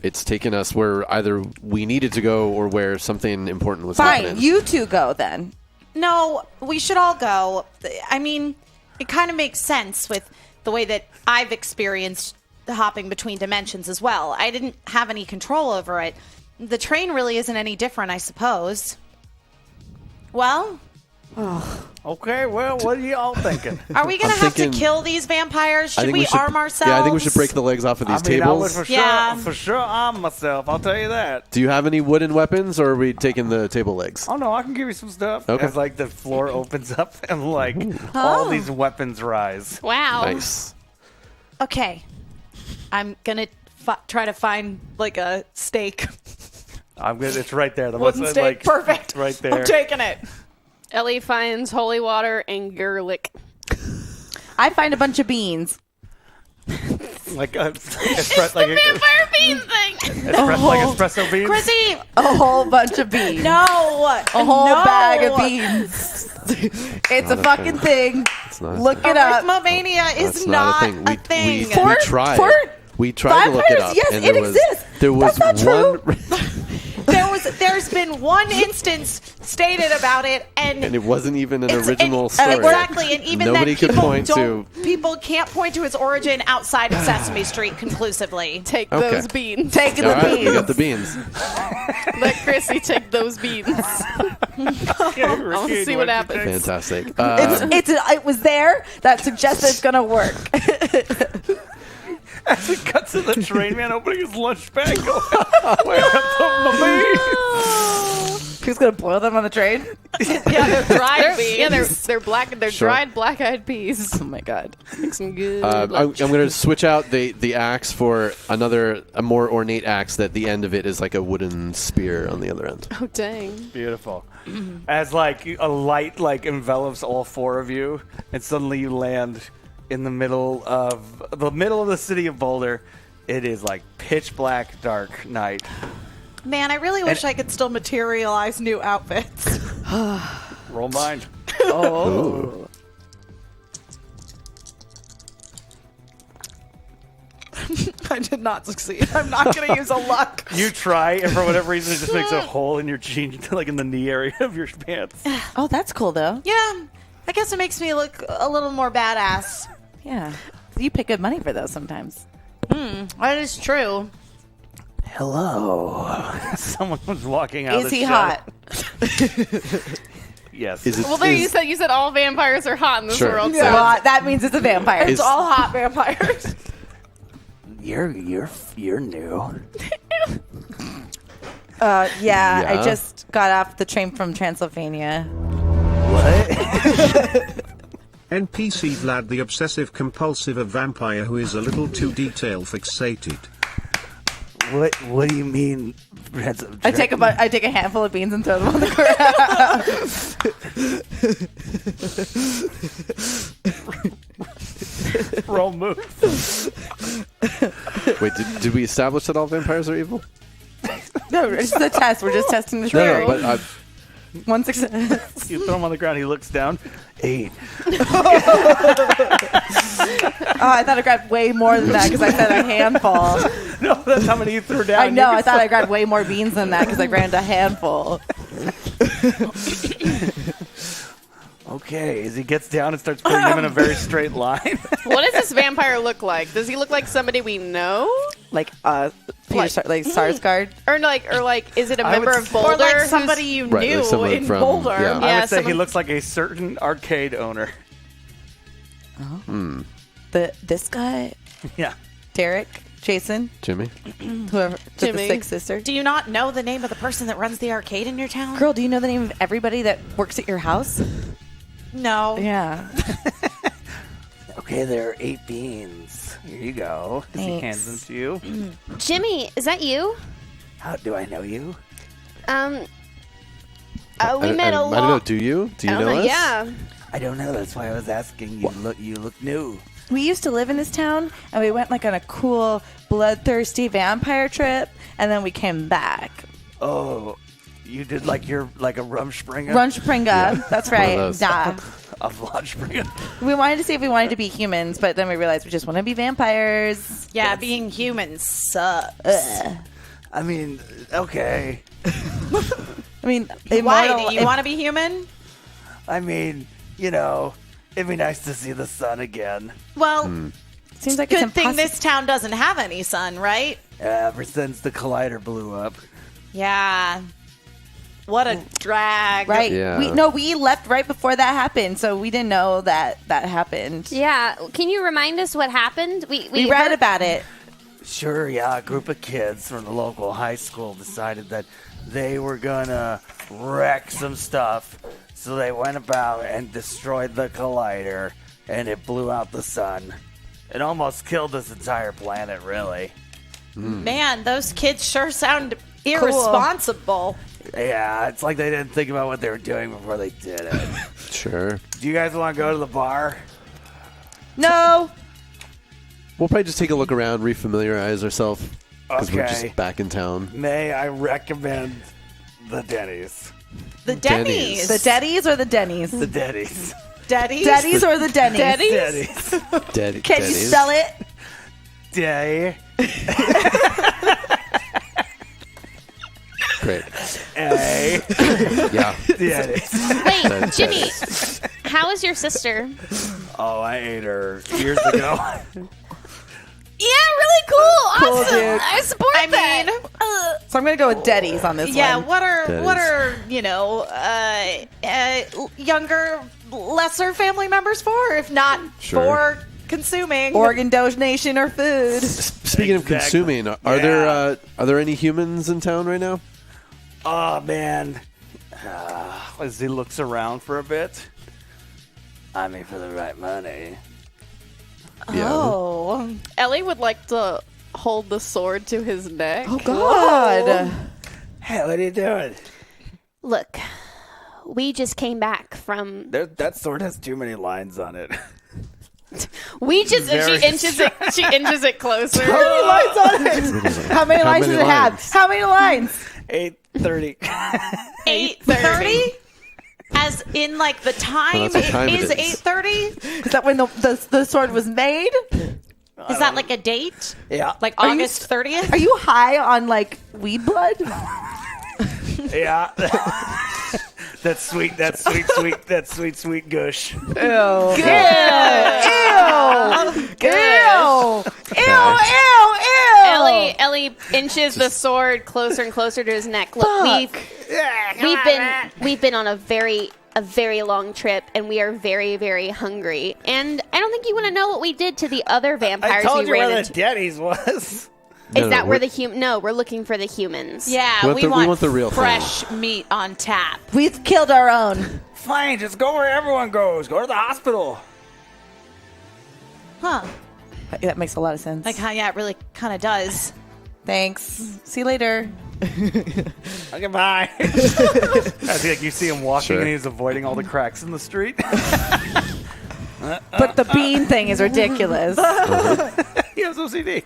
it's taken us where either we needed to go or where something important was Fine, happening. you two go then. No, we should all go. I mean, it kind of makes sense with the way that I've experienced the hopping between dimensions as well. I didn't have any control over it. The train really isn't any different, I suppose. Well, Okay, well, what are y'all thinking? Are we going to I'm have thinking- to kill these vampires? I Should think we should, arm ourselves? Yeah, I think we should break the legs off of these I would tables. for sure arm myself. I'll tell you that. Do you have any wooden weapons, or are we taking the table legs? Oh no, I can give you some stuff. Okay. As like the floor opens up and like all these weapons rise. Wow. Nice. Okay. I'm going to try to find like a stake. I'm good. It's right there. The Wooden most, stake. like, Perfect. right there. I'm taking it. Ellie finds holy water and garlic. I find a bunch of beans. Like a Vampire bean thing. like espresso beans. Chrissy, A whole bunch of beans. no. A whole bag of beans. It's a fucking thing. It's not. Look it up. Arithmomania is That's not a thing. a thing. For- We tried. for We tried to look it vampires? up. Yes, and it there was, exists. There was That's not one, There's been one instance stated about it, and and it wasn't even an it's- original and- story. Exactly, and even Nobody then, could people point don't. to. People can't point to its origin outside of Sesame Street conclusively. Take Okay. those beans. Taking All the right, beans. we got the beans. Let Chrissy take those beans. I'll see what happens. Fantastic. It was there. That suggests it's gonna work. As we cut to the train man opening his lunch bag. Going, where are the beans? Who's gonna boil them on the train? Yeah, they're dried beans. Yeah, they're black. They're Sure. dried black-eyed peas. Oh my god. Make some good. I'm lunch. going to switch out the axe for a more ornate axe that the end of it is like a wooden spear on the other end. Oh dang! Beautiful. As like a light like envelops all four of you, and suddenly you land in the middle of the city of Boulder. It is like pitch black, dark night. Man, I really wish I could still materialize new outfits. Roll mind. Ooh. I did not succeed. I'm not going to use a luck. You try, and for whatever reason, it just makes a hole in your jean, like in the knee area of your pants. Oh, that's cool though. Yeah, I guess it makes me look a little more badass. Yeah. You pay good money for those sometimes. That is true. Hello. Someone was walking out. Is of the he shadow. hot? Yes. Is it, Well, there is- you said all vampires are hot in this Sure. world. Yeah. So Well, that means it's a vampire. Is- It's all hot vampires. You're new. Yeah, Yeah. I just got off the train from Transylvania. What? NPC Vlad, the obsessive compulsive vampire who is a little too detail fixated. What do you mean? I take a handful of beans and throw them on the ground. Roll move. Wait, did we establish that all vampires are evil? No, it's just a test. We're just testing the No, theory. but One success. You throw him on the ground. He looks down. 8. Oh, I thought I grabbed way more than that because I said a handful. No, that's how many you threw down. I know. I thought I grabbed way more beans than that because I grabbed a handful. Okay, as he gets down and starts putting him in a very straight line. what does this vampire look like? Does he look like somebody we know, Like Sarsgaard. or like is it a I member would of s- Boulder? Or like who's- somebody you Right, like knew someone in from- Boulder. yeah. I Yeah, would say he someone- looks like a certain arcade owner. This guy, Yeah. Derek, Jason, Jimmy? whoever, the Jimmy. sick sister. Do you not know the name of the person that runs the arcade in your town? Girl, do you know the name of everybody that works at your house? No. Yeah. Okay, there are 8 beans. Here you go. As he Thanks. hands them to you. Jimmy, is that you? How do I know you? We I met a don't lot. know. Do you? Do you know us? Yeah. I don't know. That's why I was asking. You look new. We used to live in this town, and we went like on a cool bloodthirsty vampire trip, and then we came back. Oh, you did like a Rumspringa? Runspringa. That's right. those. Yeah. A Vlaspringa. We wanted to see if we wanted to be humans, but then we realized we just want to be vampires. Yeah, being human sucks. I mean, okay. I mean, Why? immortal- Do you want to be human? I mean, it'd be nice to see the sun again. Well, Seems like it's good thing impossible. this town doesn't have any sun, right? Ever since the collider blew up. Yeah. What a drag. Right. Yeah. We left right before that happened, so we didn't know that happened. Yeah. Can you remind us what happened? We read about it. Sure, yeah. A group of kids from the local high school decided that they were gonna wreck some stuff. So they went about and destroyed the collider, and it blew out the sun. It almost killed this entire planet, really. Man, those kids sure sound irresponsible. Yeah, it's like they didn't think about what they were doing before they did it. Sure. Do you guys want to go to the bar? No. We'll probably just take a look around, refamiliarize ourselves, because we're Okay. just back in town. May I recommend the Denny's? The Denny's. The Deddies or the Denny's? The Denny's. Denny's. Deddies or the Denny's? Denny's. Can you spell it? Day. Great. A. Yeah. Denny's. Wait, Jimmy, how is your sister? Oh, I ate her years ago. Yeah, really cool. Cool, Awesome. dude. I support that. So I'm going to go with Deddies on this Yeah, one. what are Denny's. younger, lesser family members for, if not Sure. for consuming? Organ donation or food. Speaking of Exactly. consuming, are there any humans in town right now? Oh, man. As he looks around for a bit. I mean, for the right money. Yeah. Oh. Ellie would like to hold the sword to his neck. Oh, God. Hey, what are you doing? Look, we just came back from. That sword has too many lines on it. We just. Very She inches it closer. How many lines on it? How many lines does it have? How many lines? 8:30. 8:30? As in, like, the time, Well, that's what time it is is. 8:30? Is that when the sword was made? Is that like a date? Yeah. Like Are you August 30th? Are you high on, like, weed blood? Yeah. That's sweet gush. Ew. Ew. Ellie inches the sword closer and closer to his neck. Look, we've been on a very long trip, and we are very, very hungry. And I don't think you want to know what we did to the other I vampires told we you ran where into. the Denny's was. Is that where the No, we're looking for the humans. Yeah, We want the real thing. fresh meat on tap. We've killed our own. Fine, just go where everyone goes. Go to the hospital. Huh. That makes a lot of sense. Like, yeah, it really kind of does. Thanks. See you later. Okay, bye. I think you see him walking Sure. and he's avoiding all the cracks in the street. But the bean thing is ridiculous. He has OCD.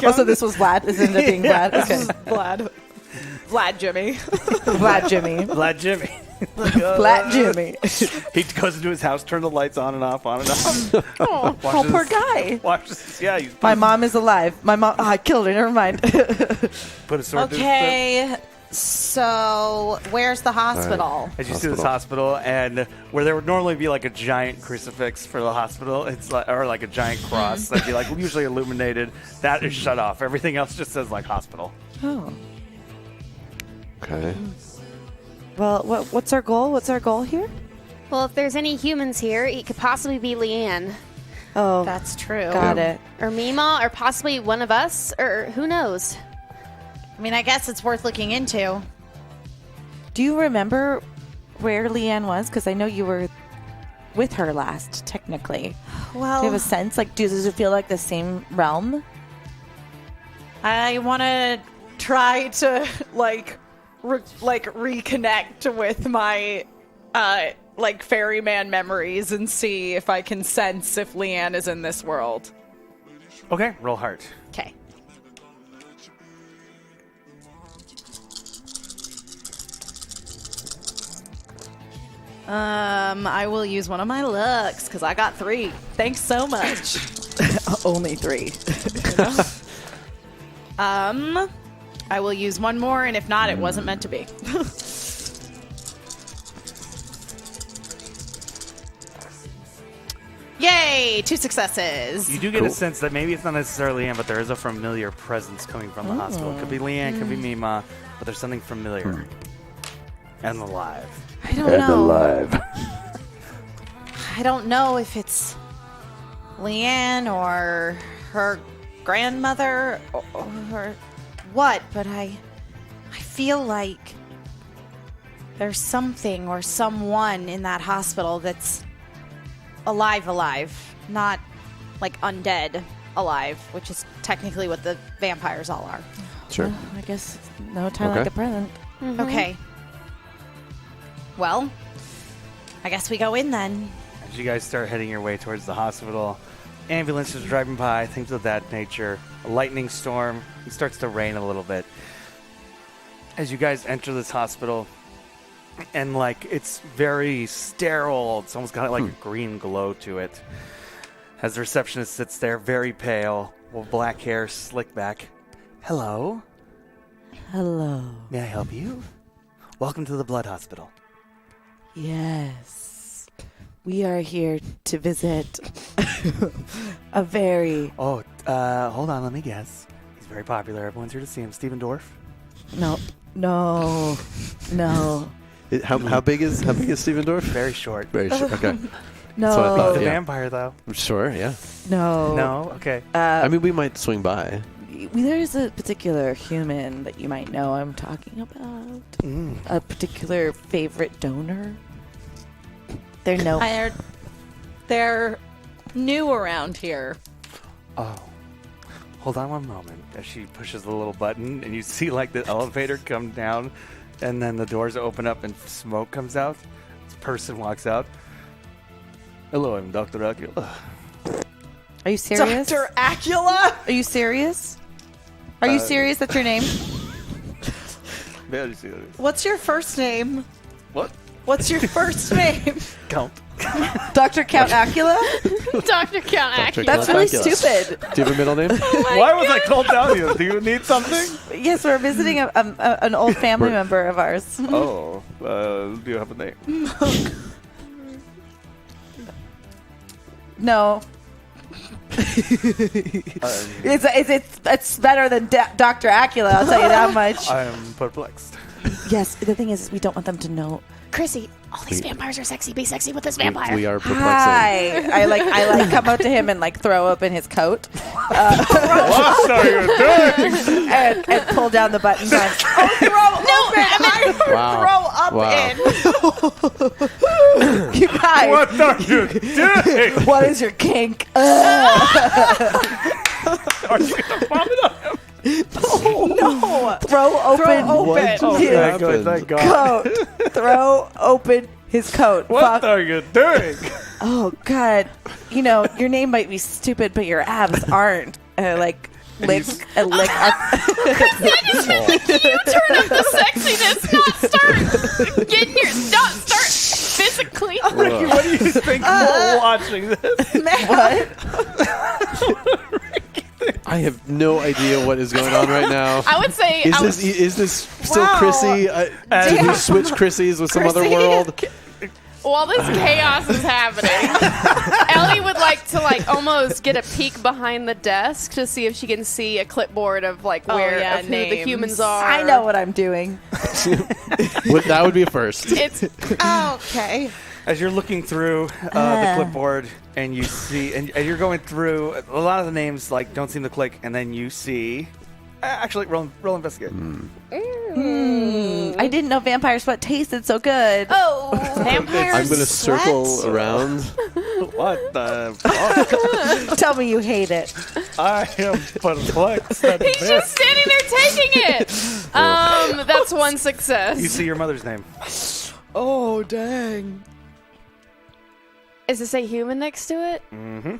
Also, this was Vlad. This ended up being Vlad. Okay. Vlad Jimmy. Vlad Jimmy. Vlad Jimmy. Vlad Jimmy. He goes into his house, turn the lights on and off, on and off. Oh, Watches- poor guy. Watches, yeah, you My mom is alive. My mom. I killed her. Never mind. put a sword to his Okay, so where's the hospital? As you see this hospital, and where there would normally be like a giant crucifix for the hospital, it's like, or like a giant cross that'd be like usually illuminated. That is shut off. Everything else just says like hospital. Oh. Okay. Well, what's our goal? What's our goal here? Well, if there's any humans here, it could possibly be Leanne. Oh, That's true. got it. Or Mima, or possibly one of us, or who knows? I mean, I guess it's worth looking into. Do you remember where Leanne was? Because I know you were with her last, technically. Well, Do you have a sense? Like, does it feel like the same realm? I want to try to reconnect with my ferryman memories and see if I can sense if Leanne is in this world. Okay, roll heart. Okay. I will use one of my looks because I got 3. Thanks so much. Only 3. I will use one more, and if not, it wasn't meant to be. Yay! Yay! 2 successes. You do get a sense that maybe it's not necessarily Leanne, but there is a familiar presence coming from the hospital. It could be Leanne, could be Mima, but there's something familiar and alive. I don't know. I don't know if it's Leanne or her grandmother or what, but I feel like there's something or someone in that hospital that's alive, not like undead alive, which is technically what the vampires all are. Sure. I guess no time like the present. Okay. Well, I guess we go in then. As you guys start heading your way towards the hospital, ambulances driving by, things of that nature, a lightning storm, it starts to rain a little bit. As you guys enter this hospital, and like it's very sterile, it's almost got like a green glow to it. As the receptionist sits there, very pale, with black hair slicked back. Hello. Hello. May I help you? Welcome to the Blood Hospital. Yes. We are here to visit a very... Oh, hold on, let me guess. He's very popular. Everyone's here to see him. Stephen Dorff? No. How big is Stephen Dorff? Very short. Very short. Okay. No. That's what I thought, He's a yeah. vampire, though. Sure. Yeah. No. No? Okay. I mean, we might swing by. There's a particular human that you might know I'm talking about. A particular favorite donor. They're new around here. Oh. Hold on one moment. As she pushes the little button, and you see like the elevator come down, and then the doors open up and smoke comes out. This person walks out. Hello, I'm Dr. Acula. Are you serious? Dr. Acula? Are you serious? Are you serious? That's your name? Very serious. What's your first name? What? What's your first name? Count. Dr. Count Acula? Dr. Count Acula. That's really Acula. stupid. Do you have a middle name? Why was I called down here? Do you need something? Yes, we're visiting an old family member of ours. Oh, do you have a name? No. It's better than Dr. Acula, I'll tell you that much. I'm perplexed. Yes, the thing is we don't want them to know. Chrissy, all these vampires are sexy. Be sexy with this vampire. We are perplexing. Hi. I come up to him and like throw open his coat. What are you doing? and pull down the button. Going, Throw up in. you guys. What are you doing? What is your kink? Are you going to vomit on him? No. Throw open What his Thank God, thank God. coat. Throw open his coat. What Fuck. are you doing? Oh God. You know, your name might be stupid, but your abs aren't. Like lick and lick. You turn up the sexiness, not start physically. What do you think while watching this? What? I have no idea what is going on right now. I would say Is this still Wow. Chrissy? Did we switch Chrissy's with some other world? while this chaos is happening, Ellie would like to almost get a peek behind the desk to see if she can see a clipboard of who the humans are. I know what I'm doing. That would be a first. It's Okay. As you're looking through the clipboard and you see, and you're going through, a lot of the names don't seem to click, and then you see, actually, roll investigate. I didn't know vampire sweat tasted so good. oh, Vampires I'm going to sweat? circle around. What the fuck? Tell me you hate it. I am perplexed at he's this. just standing there taking it. That's one success. You see your mother's name. Oh, dang. Is it say human next to it? Mm-hmm.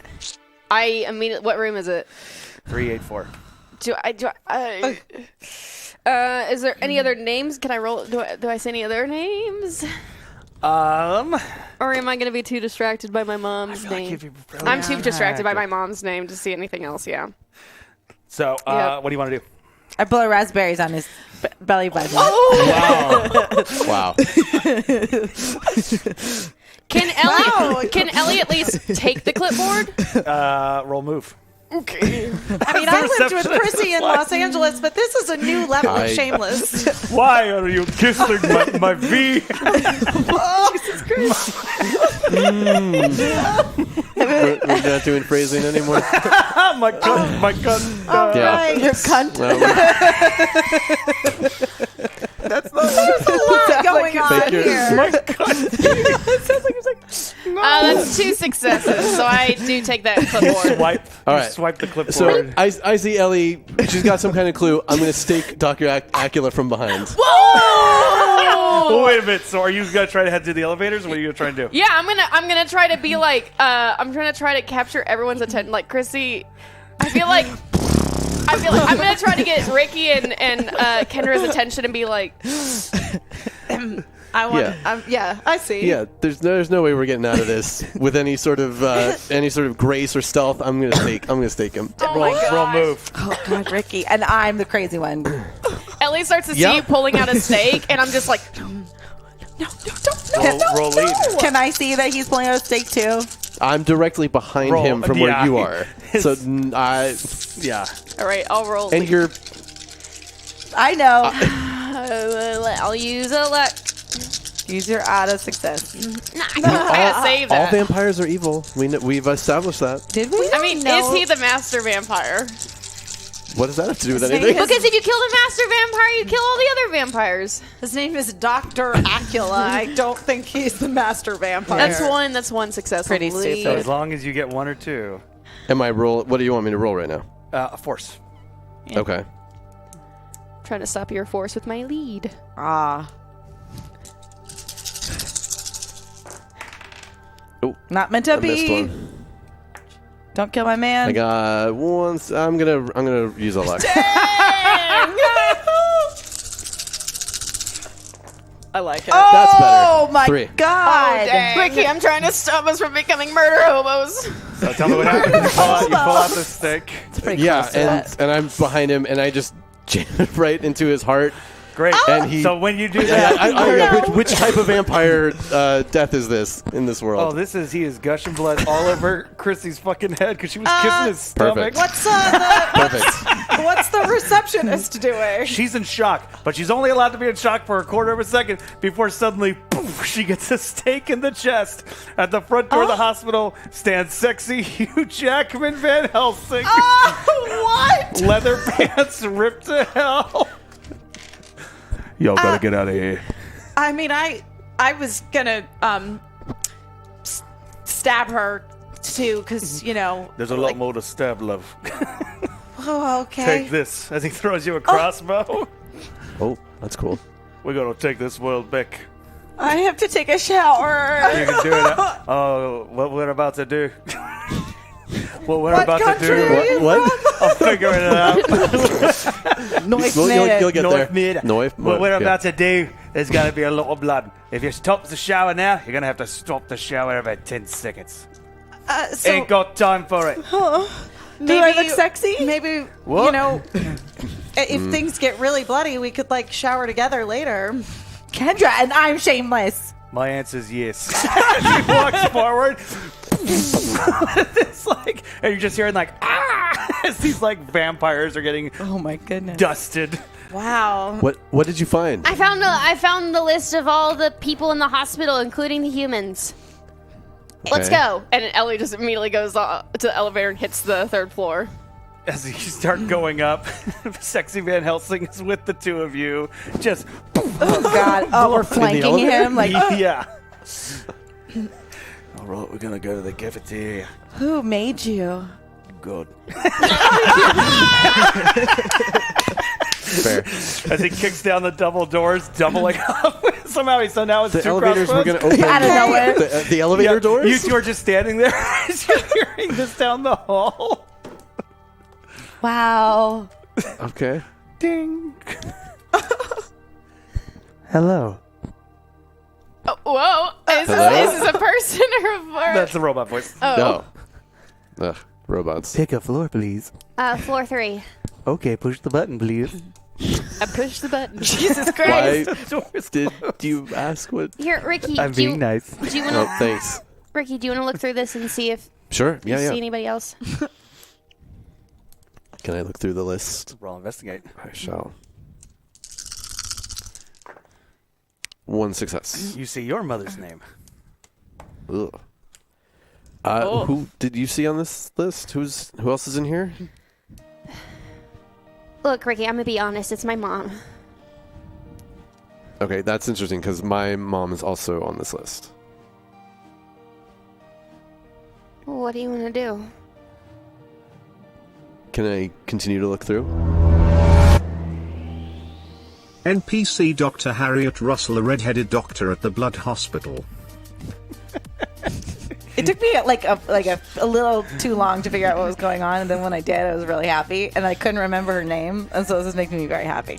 I mean, what room is it? 384. Is there any other names? Can I roll? Do I say any other names? Or am I going to be too distracted by my mom's name? I'm too distracted by my mom's name to see anything else. Yeah. So, Yep. what do you want to do? I blow raspberries on his belly button. Wow. Can Ellie at least take the clipboard? Roll move. Okay. I mean, I lived with Chrissy in Los Angeles, but this is a new level of shameless. Why are you kissing my V? Jesus Christ. We're not doing phrasing anymore. my cunt. Right. Your cunt. That's not There's a lot going on Fake your- here. That's 2 successes, so I do take that clipboard. Swipe. All You right. swipe the clipboard. So I see Ellie. She's got some kind of clue. I'm going to stake Dr. Acula from behind. Oh, wait a minute. So are you gonna try to head to the elevators, or what are you gonna try and do? Yeah, I'm gonna try to be like I'm trying to try to capture everyone's attention. Like Chrissy, I feel like I'm gonna try to get Ricky and Kendra's attention and be like, I want. Yeah. I see. Yeah, there's no way we're getting out of this with any sort of grace or stealth. I'm gonna stake him. oh my gosh. Roll move. Oh, God, Ricky. And I'm the crazy one. Ellie starts to see you pulling out a stake, and I'm just like, Roll lead. Can I see that he's pulling out a stake too? I'm directly behind Roll. him from where you are. So Yeah. all right, I'll roll. and you're I know. I'll use a luck. Use your auto success. I can't save all that. vampires are evil. We've established that. Did we? I mean, is he the master vampire? What does that have to do with anything? Because if you kill the master vampire, you kill all the other vampires. His name is Dr. Acula. I don't think he's the master vampire. That's one success. Pretty only. stupid. So as long as you get 1 or 2, Am I roll? What do you want me to roll right now? a force. Okay. Trying to stop your force with my lead. Ah. Oh, Not meant to I missed be. one. Don't kill my man. I got one. I'm gonna use a luck. I like it. That's better. Oh my 3. God. Ricky, I'm trying to stop us from becoming murder hobos. So tell me what happened. You pull out the stick. It's pretty Yeah, close to that. and I'm behind him, and I just jam it right into his heart. Great. And he- So when you do that, Which type of vampire death is this in this world? he is gushing blood all over Chrissy's fucking head because she was kissing his stomach. Perfect. What's the receptionist doing? She's in shock, but she's only allowed to be in shock for a quarter of a second before suddenly, poof, she gets a stake in the chest. At the front door of the hospital stands sexy Hugh Jackman Van Helsing. What? Leather pants ripped to hell. Y'all gotta get out of here. I mean, I was gonna stab her too, because There's a lot more to stab, love. Oh, okay. Take this as he throws you a crossbow. Oh, that's cool. We're gonna take this world back. I have to take a shower. You can do it. Oh, what we're about to do. What we're about to country do. are you What? I'm figuring it out. You'll get North there. mid. North. What we're okay. about to do, there's going to be a lot of blood. If you stop the shower now, you're going to have to stop the shower every 10 seconds. So, Ain't got time for it. do I look sexy? Maybe, What? if things get really bloody, we could, shower together later. Kendra, and I'm shameless. My answer's yes. She walks forward. It's and you're just hearing as these vampires are getting Oh my goodness. dusted. Wow. What did you find? I found the list of all the people in the hospital, including the humans. Let's Okay. go. And Ellie just immediately goes to the elevator and hits the 3rd floor. As you start going up, Sexy Van Helsing is with the two of you. Just Oh God. Oh, we're flanking elevator? him. yeah. All right, we're gonna go to the cafeteria. Who made you? Good. Fair. As he kicks down the double doors, doubling up. Somehow he's now it's The two elevators were crossroads. going to open. Out of nowhere. The elevator Yeah, doors? You two are just standing there as you're hearing this down the hall. Wow. Okay. Ding. Hello. Oh, whoa. Is Hello? this a person or That's the robot voice. No. Ugh, robots. Pick a floor, please. Floor 3. Okay, push the button, please. I pushed the button. Jesus Why Christ. did you ask what? Here, Ricky. I'm being nice. Do you want Oh, thanks. Ricky, do you want to look through this and see if Sure. you Yeah. see anybody else? Can I look through the list? Roll investigate. I shall. 1 success. You see your mother's name. Ugh. Who did you see on this list? Who else is in here? Look, Ricky, I'm gonna be honest. It's my mom. Okay, that's interesting because my mom is also on this list. What do you want to do? Can I continue to look through? NPC Dr. Harriet Russell, a red-headed doctor at the Blood Hospital. It took me like a little too long to figure out what was going on, and then when I did, I was really happy, and I couldn't remember her name, and so this is making me very happy.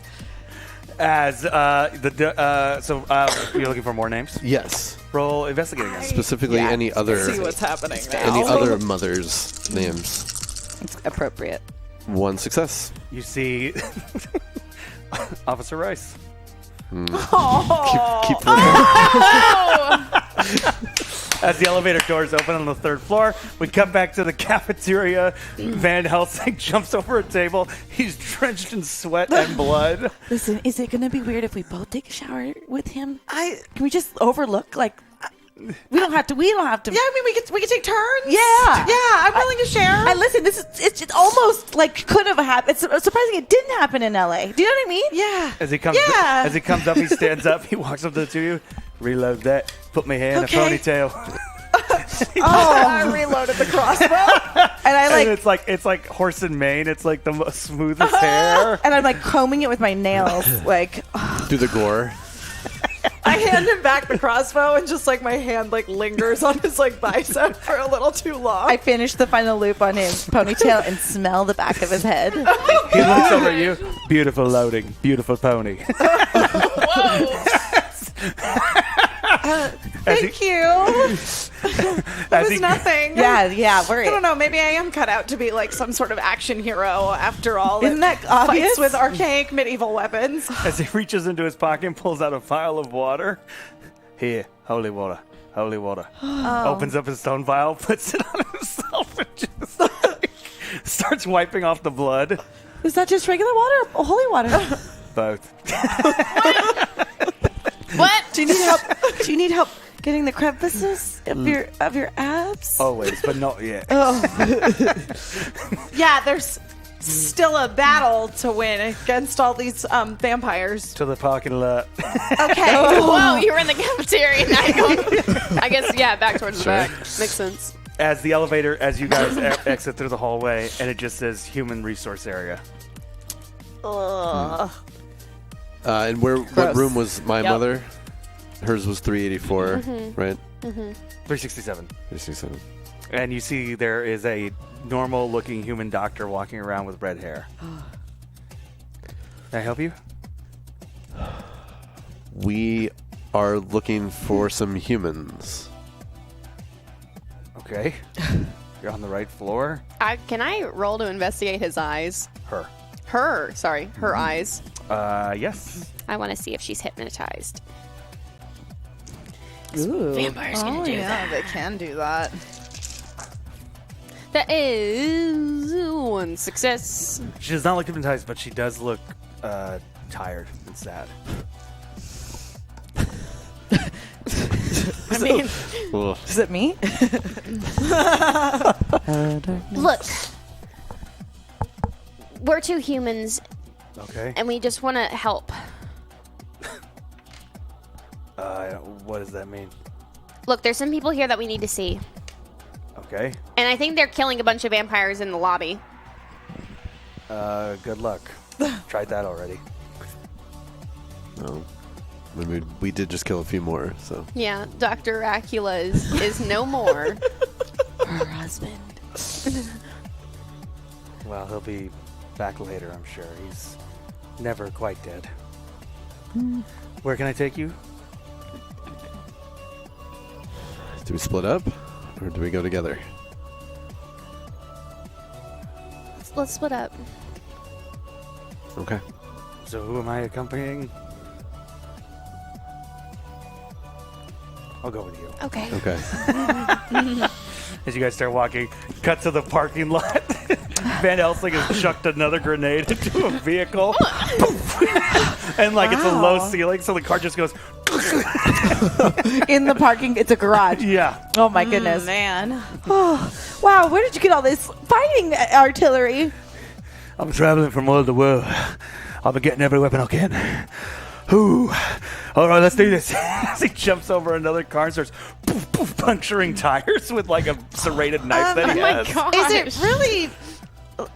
As you're looking for more names? Yes. Roll investigate again. Specifically, any other See what's happening now. any other mothers' names. It's appropriate. 1 success. You see Officer Rice. Keep looking. As the elevator doors open on the 3rd floor, we come back to the cafeteria. Van Helsing jumps over a table. He's drenched in sweat and blood. Listen, is it going to be weird if we both take a shower with him? Can we just overlook, like, we don't have to. Yeah, I mean, we could take turns. Yeah. I'm willing to share. And listen, it's just almost like could have happened. It's surprising it didn't happen in LA. Do you know what I mean? Yeah. As he comes up, he stands up. He walks up to the two of you. Reload that. Put my hair in a ponytail. I reloaded the crossbow. And it's like horse and mane. It's like the most smoothest hair. And I'm like combing it with my nails, like Through the gore. I hand him back the crossbow, and just like my hand like lingers on his like bicep for a little too long. I finish the final loop on his ponytail and smell the back of his head. He looks over at you. Beautiful loading. Beautiful pony. Thank you. It was nothing. Yeah, we're I don't know. Maybe I am cut out to be like some sort of action hero after all. Isn't that obvious? Fights with archaic medieval weapons. As he reaches into his pocket and pulls out a vial of water. Here, holy water. Holy water. Opens up his stone vial, puts it on himself, and just like, starts wiping off the blood. Is that just regular water or holy water? Both. What? Do you need help? Do you need help getting the crevices of your abs? Always, but not yet. Yeah, there's still a battle to win against all these vampires. To the parking lot. Okay. Whoa, you were in the cafeteria. Now you're going. I guess, yeah, back towards the back. Makes sense. As you guys exit through the hallway, and it just says human resource area. And what room was my mother? Hers was 384, right? 367. 367. And you see there is a normal-looking human doctor walking around with red hair. Can I help you? We are looking for some humans. Okay. You're on the right floor. Can I roll to investigate his eyes? Her Eyes. Yes. I want to see if she's hypnotized. Ooh. Vampires gonna do that. They can do that. That is 1 success. She does not look hypnotized, but she does look tired and sad. I mean, Ugh. Is it me? Look, we're 2 humans, Okay. and we just want to help. What does that mean? Look, there's some people here that we need to see, Okay. and I think they're killing a bunch of vampires in the lobby. Good luck. Tried that already. No. I mean, we did just kill a few more, so. Yeah, Dr. Acula is no more. Her husband. Well, he'll be back later, I'm sure. He's never quite dead. Where can I take you? Do we split up, or do we go together? Let's split up. Okay. So who am I accompanying? I'll go with you. Okay. Okay. As you guys start walking, cut to the parking lot. Van Helsing has chucked another grenade into a vehicle. And like it's a low ceiling, so the car just goes. In the parking, it's a garage. Yeah. Oh my goodness. Man. Oh, wow, where did you get all this fighting artillery? I'm traveling from world to world. I've been getting every weapon I can. Ooh. All right, let's do this. As he jumps over another car and starts puncturing tires with like a serrated knife that he has. God. Is it really?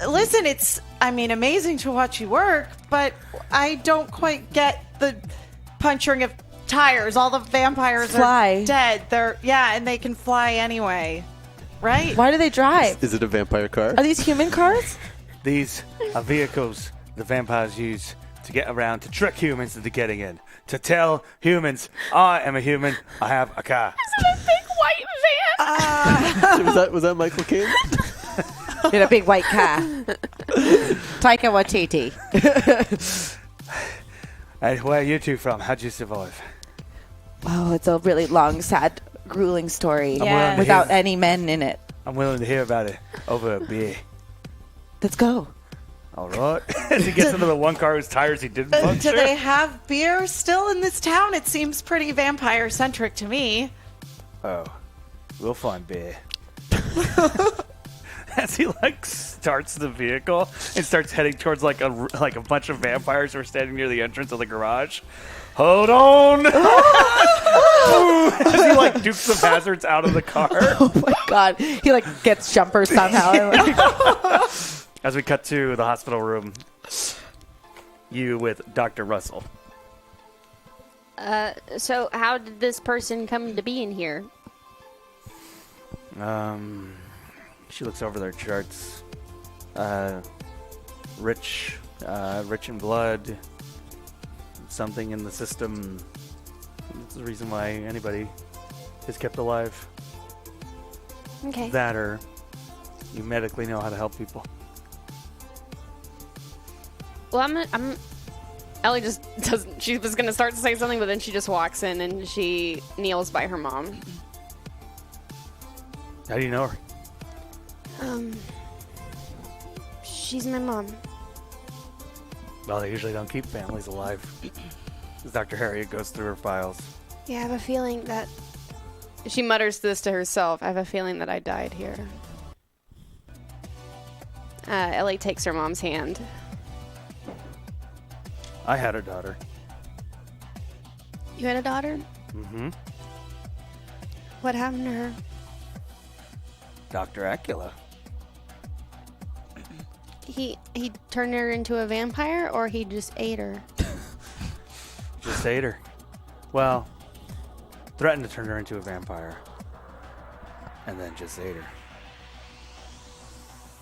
Listen, it's amazing to watch you work, but I don't quite get the puncturing of tires. All the vampires Fly. are dead. And they can fly anyway, right? Why do they drive? Is it a vampire car? Are these human cars? These are vehicles the vampires use to get around, to trick humans into getting in, to tell humans, I am a human, I have a car. Is it a big white van? Was that Michael Caine? In a big white car. Taika Waititi. Hey, where are you two from? How'd you survive? Oh, it's a really long, sad, grueling story willing to without hear- any men in it. I'm willing to hear about it over a beer. Let's go. All right. As he gets into the one car whose tires he didn't puncture. Do they have beer still in this town? It seems pretty vampire-centric to me. Oh, we'll find beer. As he starts the vehicle and starts heading towards like a bunch of vampires who are standing near the entrance of the garage. Hold on! As he dukes the hazards out of the car. Oh my god. He gets jumpers somehow. As we cut to the hospital room, you with Dr. Russell. So how did this person come to be in here? She looks over their charts. Rich in blood. Something in the system. That's the reason why anybody is kept alive. Okay. That or you medically know how to help people. Well, Ellie just doesn't. She was gonna start to say something, but then she just walks in and she kneels by her mom. How do you know her? She's my mom. Well, they usually don't keep families alive. As Dr. Harriet goes through her files. Yeah, I have a feeling that. She mutters this to herself. I have a feeling that I died here. Ellie takes her mom's hand. I had a daughter. You had a daughter? Mm-hmm. What happened to her? Dr. Acula. He turned her into a vampire, or he just ate her? Just ate her. Well, threatened to turn her into a vampire. And then just ate her.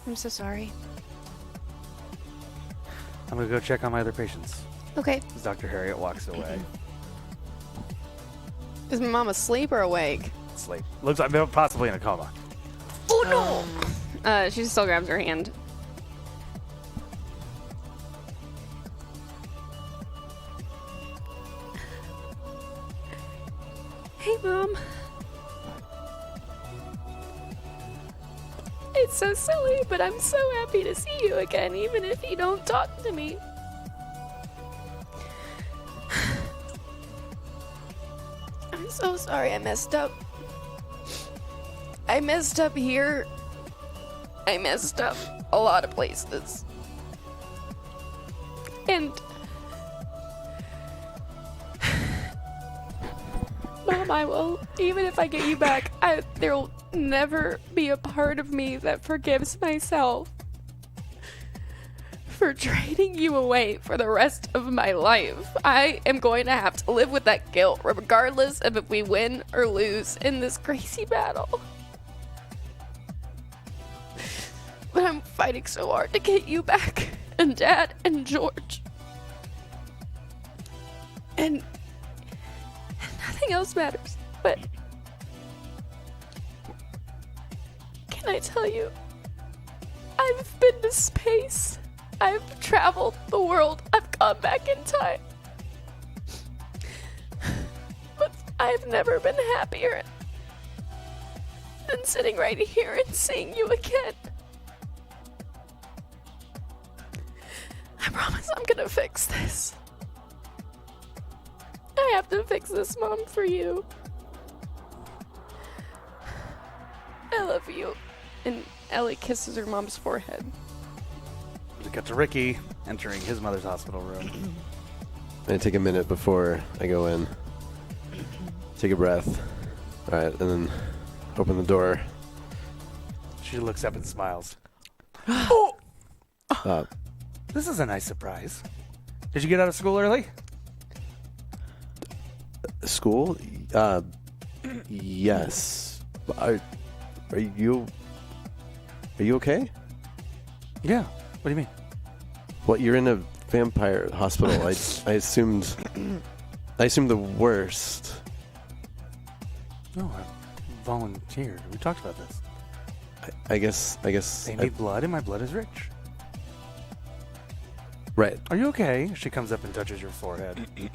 I'm so sorry. I'm going to go check on my other patients. Okay. As Dr. Harriet walks away. Is my mom asleep or awake? Sleep. Looks like possibly in a coma. Oh no! She still grabs her hand. Hey, Mom. It's so silly, but I'm so happy to see you again, even if you don't talk to me. I'm so sorry I messed up. I messed up here. I messed up a lot of places. And Mom, I will, even if I get you back, there will never be a part of me that forgives myself for trading you away for the rest of my life. I am going to have to live with that guilt, regardless of if we win or lose in this crazy battle. But I'm fighting so hard to get you back, and Dad and George. And nothing else matters, but can I tell you, I've been to space, I've traveled the world, I've gone back in time. But I've never been happier than sitting right here and seeing you again. I promise I'm gonna fix this. I have to fix this, Mom, for you. I love you. And Ellie kisses her mom's forehead. We cut to Ricky entering his mother's hospital room. I take a minute before I go in. Take a breath. All right, and then open the door. She looks up and smiles. This is a nice surprise. Did you get out of school early? School? Yes. Are you okay? Yeah. What do you mean? What, you're in a vampire hospital. I assumed the worst. No, I volunteered. We talked about this. I guess They need blood, and my blood is rich. Right. Are you okay? She comes up and touches your forehead. You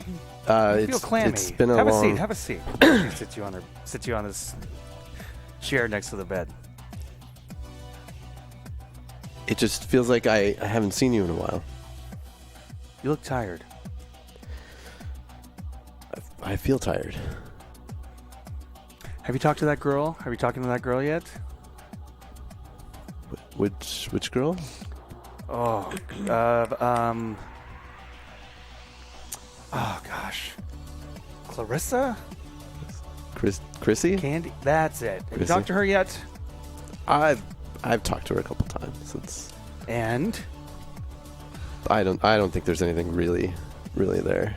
feel It's clammy. It's been a have long. a seat. Have a seat. She sits you on this chair next to the bed. It just feels like I haven't seen you in a while. You look tired. I feel tired. Have you talked to that girl? Are you talking to that girl yet? Which girl? Oh, oh gosh, Clarissa, Chrissy? Candy. That's it. Have you Chrissy? talked to her yet? I've talked to her a couple times. And I don't think there's anything really there.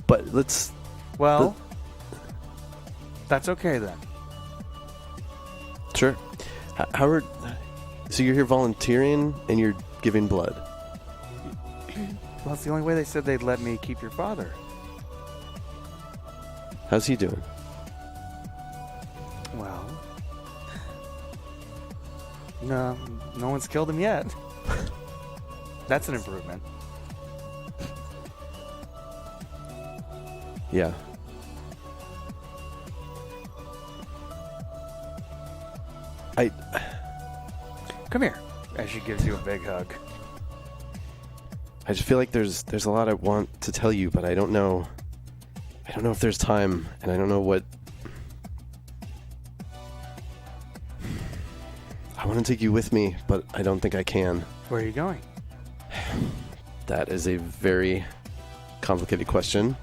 But let's. well, that's okay then. Sure. Howard. So you're here volunteering and you're giving blood. Well, it's the only way they said they'd let me keep your father. How's he doing? Well, no one's killed him yet. That's an improvement. Yeah. Come here. As she gives you a big hug. I just feel like there's a lot I want to tell you, but I don't know if there's time, and I don't know what. I want to take you with me, but I don't think I can. Where are you going? That is a very complicated question.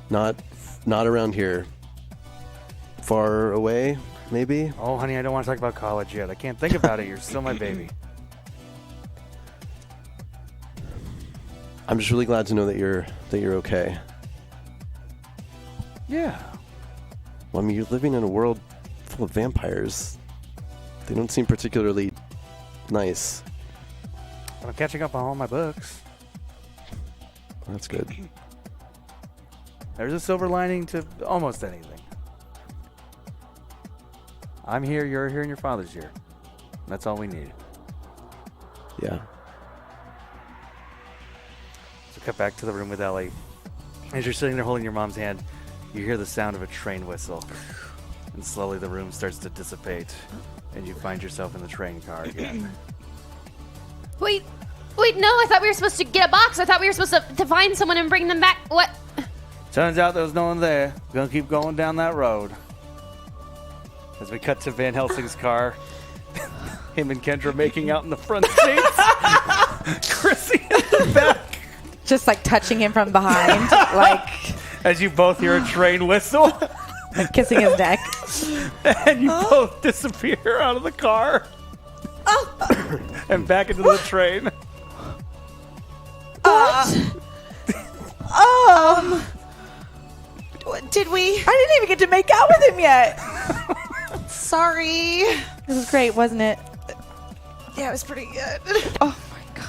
Not around here. Far away, maybe? Oh, honey, I don't want to talk about college yet. I can't think about it. You're still my baby. I'm just really glad to know that you're okay. Yeah. Well, I mean, you're living in a world full of vampires. They don't seem particularly nice. But I'm catching up on all my books. That's good. There's a silver lining to almost anything. I'm here, you're here, and your father's here. That's all we need. Yeah. So cut back to the room with Ellie. As you're sitting there holding your mom's hand, you hear the sound of a train whistle. And slowly the room starts to dissipate. And you find yourself in the train car again. Wait, no, I thought we were supposed to get a box. I thought we were supposed to find someone and bring them back. What? Turns out there was no one there. Gonna keep going down that road. As we cut to Van Helsing's car, him and Kendra making out in the front seats. Chrissy in the back. Just like touching him from behind, like As you both hear a train whistle. kissing his neck. And you both disappear out of the car. And back into the train. Did we? I didn't even get to make out with him yet. Sorry. It was great, wasn't it? Yeah, it was pretty good. Oh my god.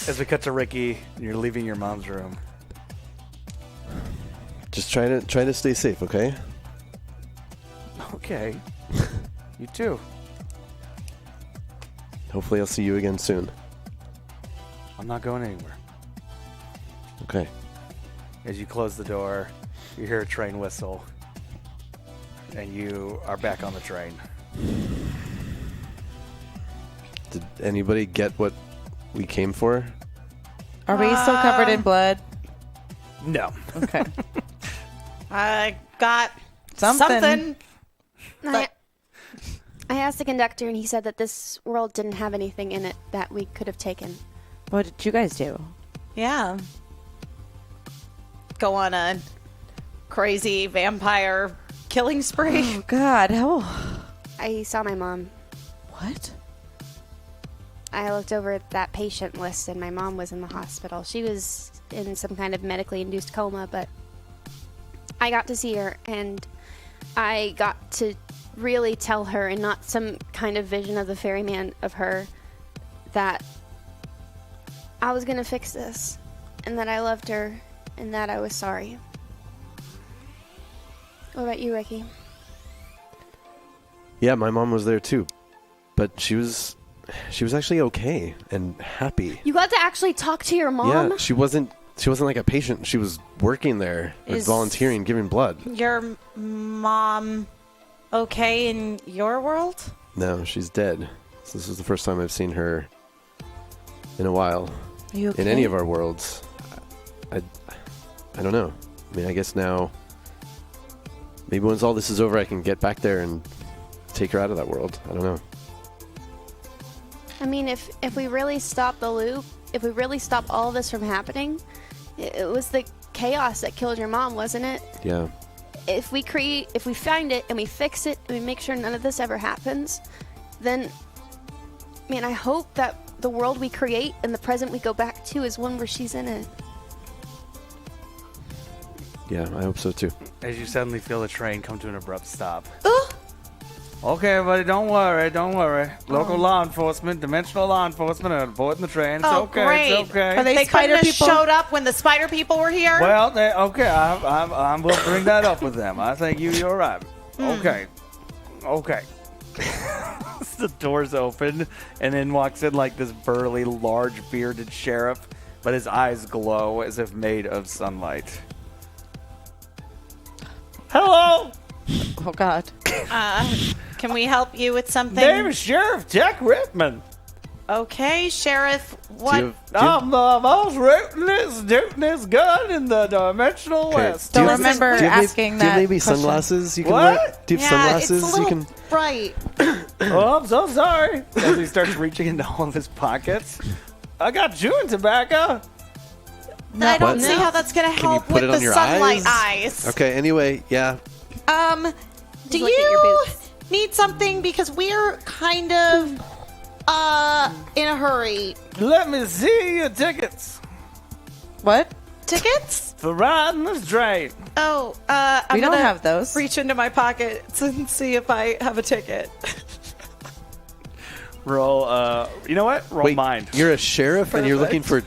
As we cut to Ricky, and you're leaving your mom's room. Just try to stay safe, okay? Okay. You too. Hopefully I'll see you again soon. I'm not going anywhere. Okay. As you close the door, you hear a train whistle, and you are back on the train. Did anybody get what we came for? Are we still covered in blood? No. Okay. I got Something. I asked the conductor, and he said that this world didn't have anything in it that we could have taken. What did you guys do? Yeah. Go on a crazy vampire killing spree. Oh, God. Oh. I saw my mom. What? I looked over at that patient list, and my mom was in the hospital. She was in some kind of medically induced coma, but I got to see her, and I got to really tell her, and not some kind of vision of the ferryman of her, that I was going to fix this, and that I loved her, and that I was sorry. What about you, Ricky? Yeah, my mom was there too, but she was actually okay and happy. You got to actually talk to your mom? Yeah, she wasn't like a patient. She was working there, like volunteering, giving blood. Your mom okay in your world? No, she's dead. So this is the first time I've seen her in a while. Are you okay? In any of our worlds. I don't know. I mean, I guess now, maybe once all this is over, I can get back there and take her out of that world. I don't know. I mean, if we really stop the loop, if we really stop all this from happening, it was the chaos that killed your mom, wasn't it? Yeah. If we find it and we fix it and we make sure none of this ever happens, then, man, I hope that the world we create and the present we go back to is one where she's in it. Yeah, I hope so too. As you suddenly feel the train come to an abrupt stop. Okay, everybody, don't worry. Local law enforcement, dimensional law enforcement are boarding the train. It's okay. Great. It's okay. Are They spider couldn't have people? showed up when the spider people were here? Well, okay, I will bring that up with them. I think you're right. Okay. The doors open, and in walks in like this burly, large, bearded sheriff, but his eyes glow as if made of sunlight. Hello! Oh, God. Can we help you with something? Name is Sheriff Jack Rittman. Okay, Sheriff, what? I'm the most rootinest gun in the dimensional west. Don't remember asking Do you that have maybe question. sunglasses you can What? wear? Do you have Yeah, it's a sunglasses you little can... bright. Oh, I'm so sorry. As he starts reaching into all of his pockets. I got chewing tobacco. I don't What? see how that's going to Can you help put with it the on your sunlight eyes? eyes. Okay, anyway, yeah. Do Just look at your you boots. need something? Because we're kind of in a hurry. Let me see your tickets What? Tickets? for riding this train. Oh, I'm We don't gonna have those. reach into my pockets and see if I have a ticket. Roll, you know what? Roll Wait, mind. you're a sheriff and you're looking for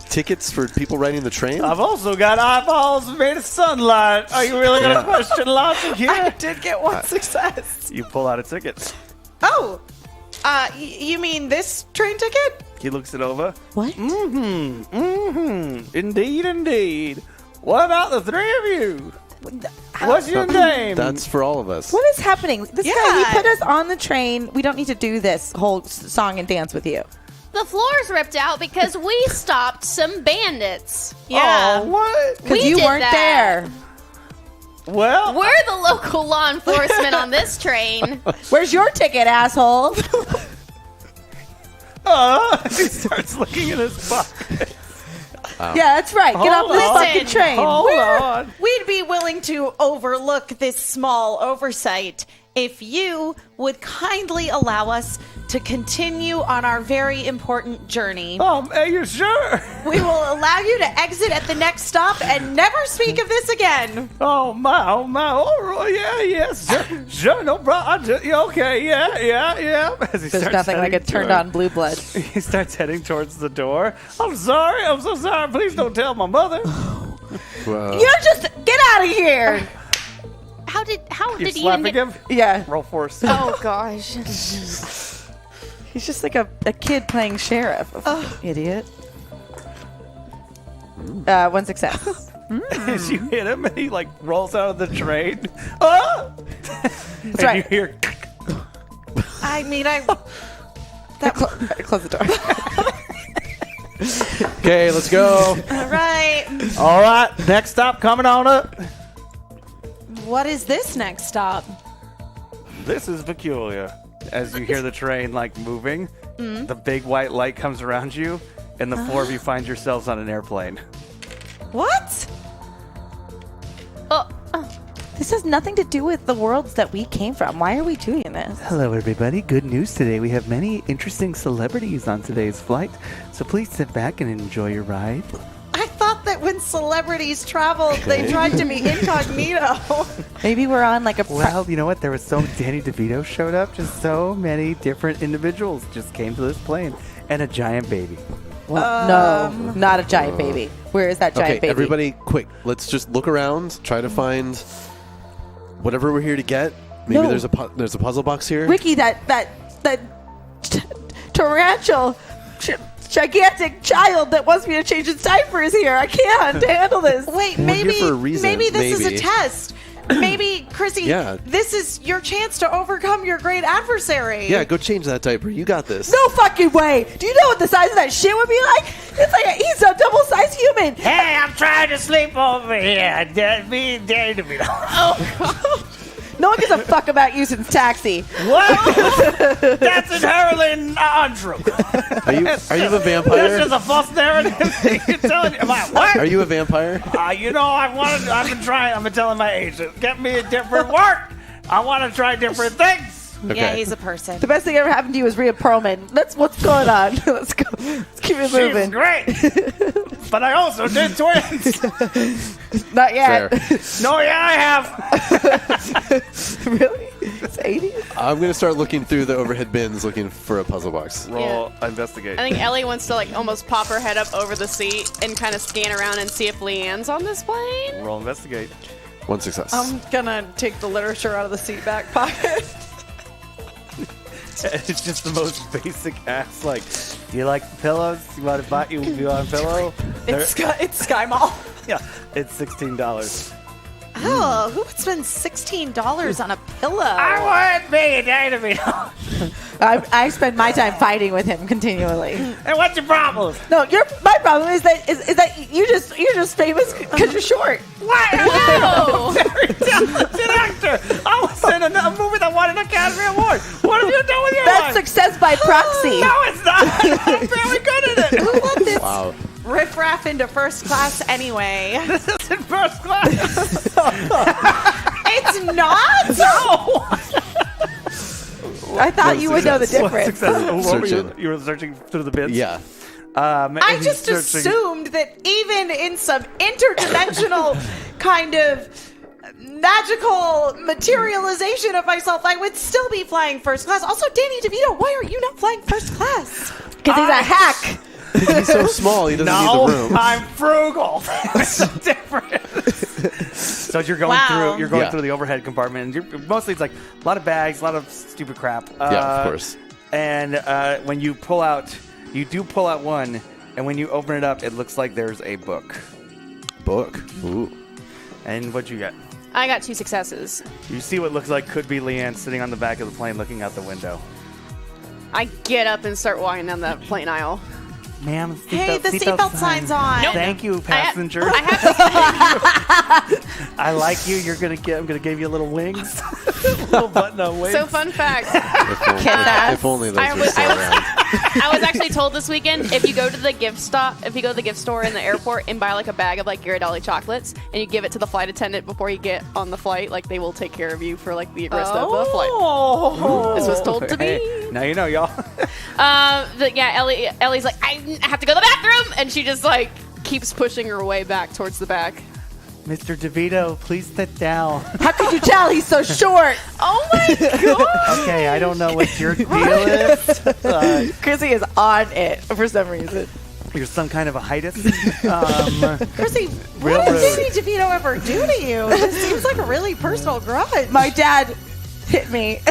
tickets for people riding the train? I've also got eyeballs made of sunlight. Are you really going to question logic I here? did get one success. You pull out a ticket. Oh, you mean this train ticket? He looks it over. What? Indeed. What about the three of you? What's your name? That's for all of us. What is happening? This guy, Yeah. he put us on the train. We don't need to do this whole song and dance with you. The floor's ripped out because we stopped some bandits. Yeah. Oh, what? Because We you did weren't that. there. Well, We're the local law enforcement on this train. Where's your ticket, asshole? he starts looking in his pocket. Yeah, that's right. Get off this Listen, fucking train. Hold on. We'd be willing to overlook this small oversight if you would kindly allow us to continue on our very important journey. Are you sure? We will allow you to exit at the next stop and never speak of this again. Oh my. All right, yes, sure, no problem. Okay, yeah. As he There's starts nothing like heading a turned toward- on blue blood. He starts heading towards the door. I'm so sorry. Please don't tell my mother. Whoa. You just get out of here. How did You're he even slapping get... him? Yeah. Roll force. Oh, gosh. He's just like a kid playing sheriff. Idiot. 1 success. As you hit him, and he like rolls out of the train. Ah! And right. you hear. I mean, Close the door. Okay, let's go. all right. All right, next stop coming on up. What is this next stop? This is peculiar. As you hear the train like moving, the big white light comes around you, and the four of you find yourselves on an airplane. What? This has nothing to do with the worlds that we came from. Why are we doing this? Hello, everybody. Good news today. We have many interesting celebrities on today's flight, so please sit back and enjoy your ride. I thought that when celebrities traveled, they tried to be incognito. Maybe we're on like a... Well, you know what? There was Danny DeVito showed up. Just so many different individuals just came to this plane, and a giant baby. No, not a giant baby. Where is that giant Okay, baby? everybody, quick. Let's just look around, try to find whatever we're here to get. Maybe No. there's a puzzle box here. Ricky, that torrential, gigantic child that wants me to change its diaper is here. I can't handle this. Wait, We're maybe here for a reason, maybe this is maybe. a test. Maybe, Chrissy, Yeah. this is your chance to overcome your great adversary. Yeah, go change that diaper. You got this. No fucking way. Do you know what the size of that shit would be like? It's like he's a double-sized human. Hey, I'm trying to sleep over here. Me and Danny DeVito. No one gives a fuck about you since Taxi. What? That's inherently untrue. Are you a That's vampire? just a false narrative. You're telling Am I what? Are you a vampire? I've been trying. I've been telling my agent, get me a different work. I want to try different things. Yeah, Okay. he's a person. The best thing ever happened to you was Rhea Perlman. What's going on? Let's go. Let's keep it She's moving. great. But I also did twins. Not yet. Fair. No, yeah, I have. Really? It's 80s? I'm going to start looking through the overhead bins looking for a puzzle box. Roll investigate. I think Ellie wants to like almost pop her head up over the seat and kind of scan around and see if Leanne's on this plane. Roll investigate. 1 success. I'm gonna take the literature out of the seat back pocket. It's just the most basic ass. Like, do you like pillows? You want to buy you want a pillow? It's Sky Mall. Yeah, it's $16. Oh, who would spend $16 on a pillow? I would be, Danny DeVito. I spend my time fighting with him continually. And what's your problem? No, my problem is that you're just famous because you're short. What? Whoa! Very talented actor. I was in a movie that won an Academy Award. What have you done with your That's life? success by proxy. No, it's not. I'm very good at it. Who let this Wow. riffraff into first class anyway? This is in first class. It's not? No. I thought you would know the success. difference. What were you? Searching. You were searching through the bins? Yeah. I and just he's searching- assumed that even in some interdimensional kind of magical materialization of myself, I would still be flying first class. Also, Danny DeVito, why are you not flying first class? Because he's a hack. He's so small, he doesn't need the room. I'm frugal. There's a difference. So you're going Wow. through the overhead compartment, and mostly it's like a lot of bags, a lot of stupid crap. Yeah, of course. And when you do pull out one, and when you open it up, it looks like there's a book. Book. Ooh. And what'd you get? I got 2 successes. You see what looks like could be Leanne sitting on the back of the plane looking out the window. I get up and start walking down the plane aisle. Ma'am, Hey, the seatbelt sign's on. Thank you, passenger. I have I like you. I'm gonna give you a little wings, little button-up wings. so fun fact. If only those I were was- still around. I was actually told this weekend if you go to the gift store in the airport and buy like a bag of like Ghirardelli chocolates and you give it to the flight attendant before you get on the flight, like they will take care of you for like the rest of the flight. Oh. This was told to me. Hey, now you know, y'all. Ellie's like, I have to go to the bathroom, and she just like keeps pushing her way back towards the back. Mr. DeVito, please sit down. How could you tell he's so short? Oh my god! Okay, I don't know what your deal is. Chrissy is on it for some reason. You're some kind of a hiatus. Chrissy, Real what did rude. Danny DeVito ever do to you? It seems like a really personal grudge. My dad hit me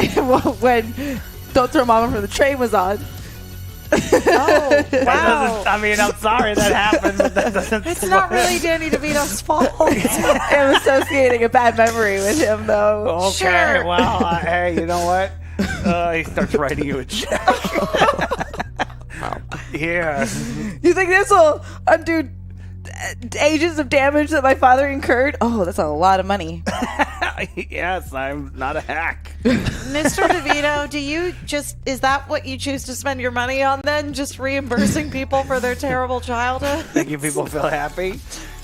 when Don't Throw Mama from the Train was on. Oh, wow. I mean, I'm sorry that happened, but that doesn't. It's not really Danny DeVito's fault. I'm associating a bad memory with him, though. Okay, Sure. well, hey, you know what? He starts writing you a check. Yeah. You think this will undo ages of damage that my father incurred? Oh, that's a lot of money. Yes, I'm not a hack. Mr. DeVito, is that what you choose to spend your money on then? Just reimbursing people for their terrible childhood? Making people feel happy?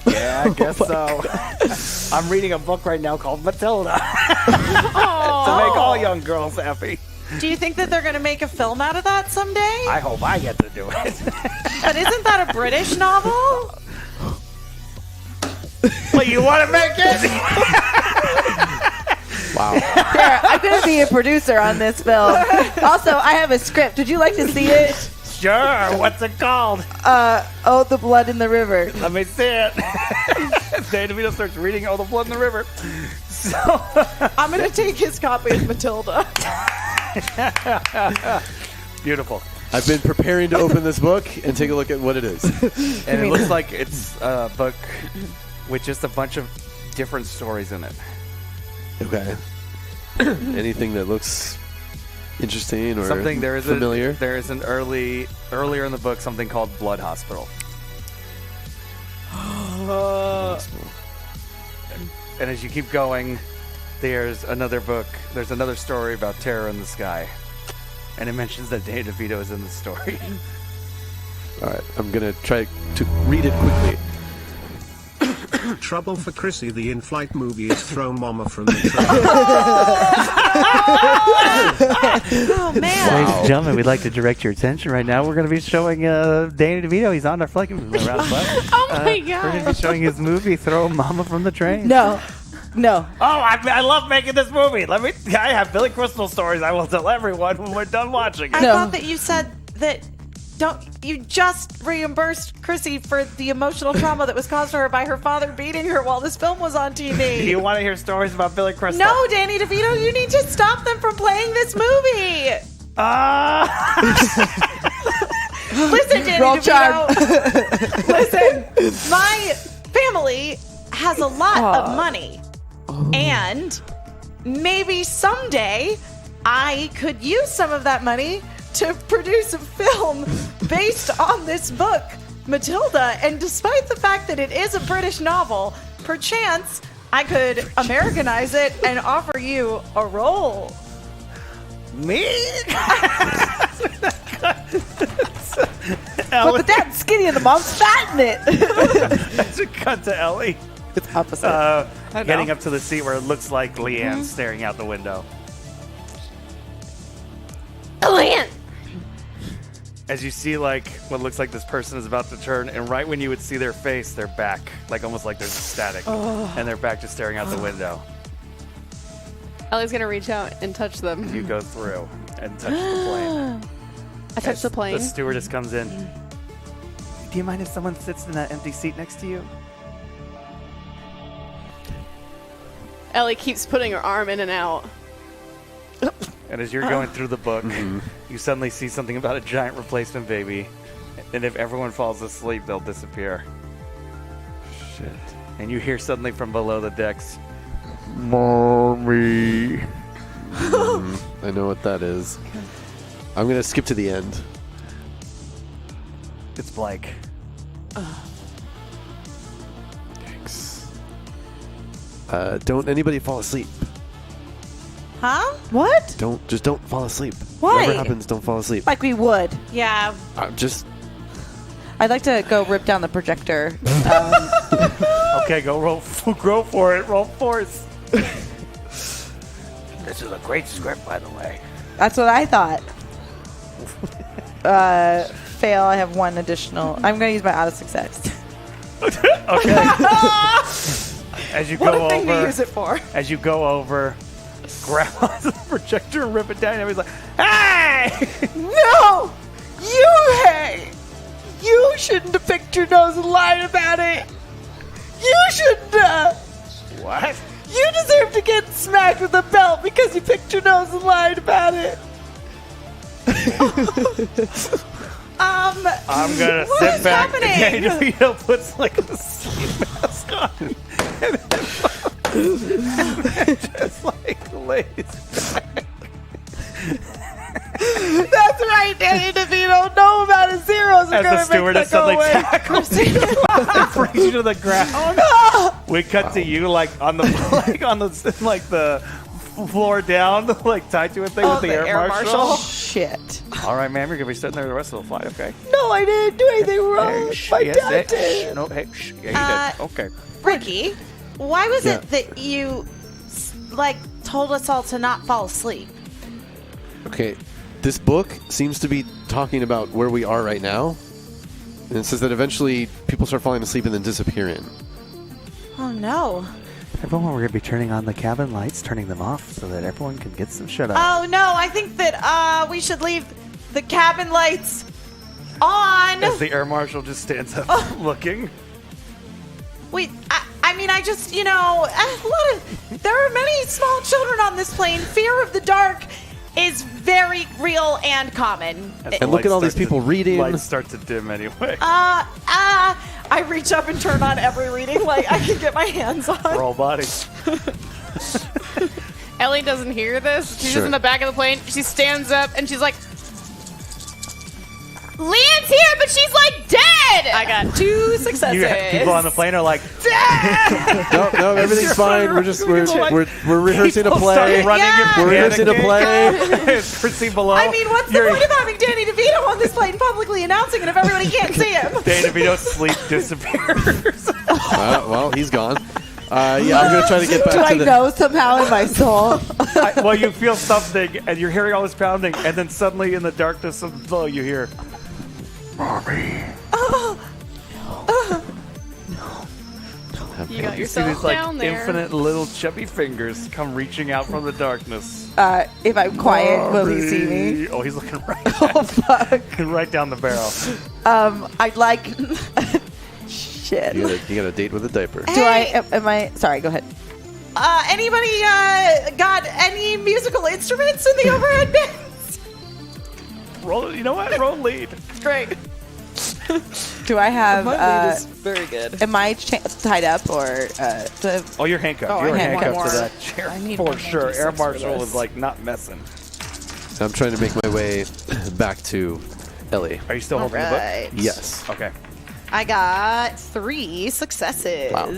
Yeah, I guess so. I'm reading a book right now called Matilda to make all young girls happy. Do you think that they're going to make a film out of that someday? I hope I get to do it. But isn't that a British novel? Well, you want to make it? Wow. There, I'm going to be a producer on this film. Also, I have a script. Would you like to see it? Sure. What's it called? Oh, the Blood in the River. Let me see it. Danny DeVito starts reading Oh, the Blood in the River. So I'm going to take his copy of Matilda. beautiful. I've been preparing to open this book and take a look at what it is. And it looks like it's a book with just a bunch of different stories in it. Okay. Anything that looks interesting or familiar? There is an earlier in the book something called Blood Hospital. And as you keep going, there's another book. There's another story about terror in the sky, and it mentions that Danny DeVito is in the story. All right, I'm gonna try to read it quickly. Trouble for Chrissy, the in-flight movie is Throw Mama from the Train. Oh, man. Ladies and gentlemen, we'd like to direct your attention right now. We're going to be showing Danny DeVito. He's on our flight. Around the bus. Oh my We're god. going to be showing his movie, Throw Mama from the Train. No. Oh, I love making this movie. I have Billy Crystal stories I will tell everyone when we're done watching I it. thought that you said that you just reimbursed Chrissy for the emotional trauma that was caused to her by her father beating her while this film was on TV. Do you want to hear stories about Billy Crystal? No, Danny DeVito, you need to stop them from playing this movie. Listen, Danny Roll DeVito. Listen, my family has a lot of money. And maybe someday I could use some of that money to produce a film based on this book, Matilda. And despite the fact that it is a British novel, perchance I could Americanize it and offer you a role. Me? But the dad's skinny and the mom's fat in it. That's a cut to Ellie. It's opposite. Getting up to the seat where it looks like Leanne's staring out the window. Leanne. As you see, like, what looks like this person is about to turn, and right when you would see their face, they're back. Like, almost like there's a static. And they're back just staring out the window. Ellie's gonna reach out and touch them. You go through and touch the plane. I touch the plane. The stewardess comes in. Do you mind if someone sits in that empty seat next to you? Ellie keeps putting her arm in and out. And as you're going through the book, you suddenly see something about a giant replacement baby. And if everyone falls asleep, they'll disappear. Shit. And you hear suddenly from below the decks, Mommy. I know what that is. I'm gonna skip to the end. It's Blake. Thanks. Don't anybody fall asleep. Huh? What? Don't fall asleep. Why? Whatever happens, don't fall asleep. Like we would. Yeah. I'd like to go rip down the projector. Okay, go for it. Roll force. This is a great script, by the way. That's what I thought. Fail. I have one additional. I'm going to use my auto success. Okay. As you What go a thing over, to use it for. as you go over, grab onto the projector and rip it down. And everybody's like, "Hey!" No! You shouldn't have picked your nose and lied about it. You shouldn't have. What? You deserve to get smacked with a belt because you picked your nose and lied about it. I'm gonna what sit is back. happening? And Danny DeVito puts like a sleep mask on, and then just like lays back. That's right, Danny DeVito. No amount of zeros are As going the to stewardess make that go suddenly away. tackles you and brings you to the ground. We cut to you like on the the floor down, like tied to a thing with the air marshal. Shit. All right, ma'am, you're gonna be sitting there the rest of the flight, okay? No, I didn't do anything wrong. My dad did. No, hey, yeah, you did. Okay. Ricky, why was Yeah. it that you told us all to not fall asleep? Okay, this book seems to be talking about where we are right now. And it says that eventually people start falling asleep and then disappearing. Oh no. Everyone, we're gonna be turning on the cabin lights, turning them off so that everyone can get some shut up. Oh, no, I think that we should leave the cabin lights on. As the air marshal just stands up looking. I mean, I just, there are many small children on this plane. Fear of the dark is very real and common. And look at all these people reading. Lights start to dim anyway. I reach up and turn on every reading like I can get my hands on. Roll body. Ellie doesn't hear this. She's just in the back of the plane. She stands up and she's like, Leanne's here, but she's like dead. I got 2 successes. You have people on the plane are like, No, everything's fine. We're just we're rehearsing a people start play. running and We're rehearsing a panicking. play. It's Chrissy below. I mean, what's the point of having Danny DeVito on this plane publicly announcing it if everybody can't see him? Danny DeVito's sleep disappears. Well, he's gone. I'm gonna try to get back Do to I the. know somehow in my soul? Well, you feel something, and you're hearing all this pounding, and then suddenly in the darkness of below, you hear, "Mommy." You got You see yourself these like down there. infinite little chubby fingers come reaching out from the darkness. If I'm quiet, will he see me? Oh, he's looking right, Oh, fuck. right down the barrel. I'd like... Shit. You got a date with a diaper. Do I... Am I... Sorry, go ahead. Anybody got any musical instruments in the overhead bins? Roll. You know what? Roll lead. Great. Do I have... very good. am I tied up or... Oh, you're handcuffed. Oh, you're I need handcuffed one to more. that chair I need for one sure. more D6 Air for Marshal this. was like not messing. I'm trying to make my way back to Ellie. Are you still holding the Right. Yes. book? Okay. I got 3 successes. Wow.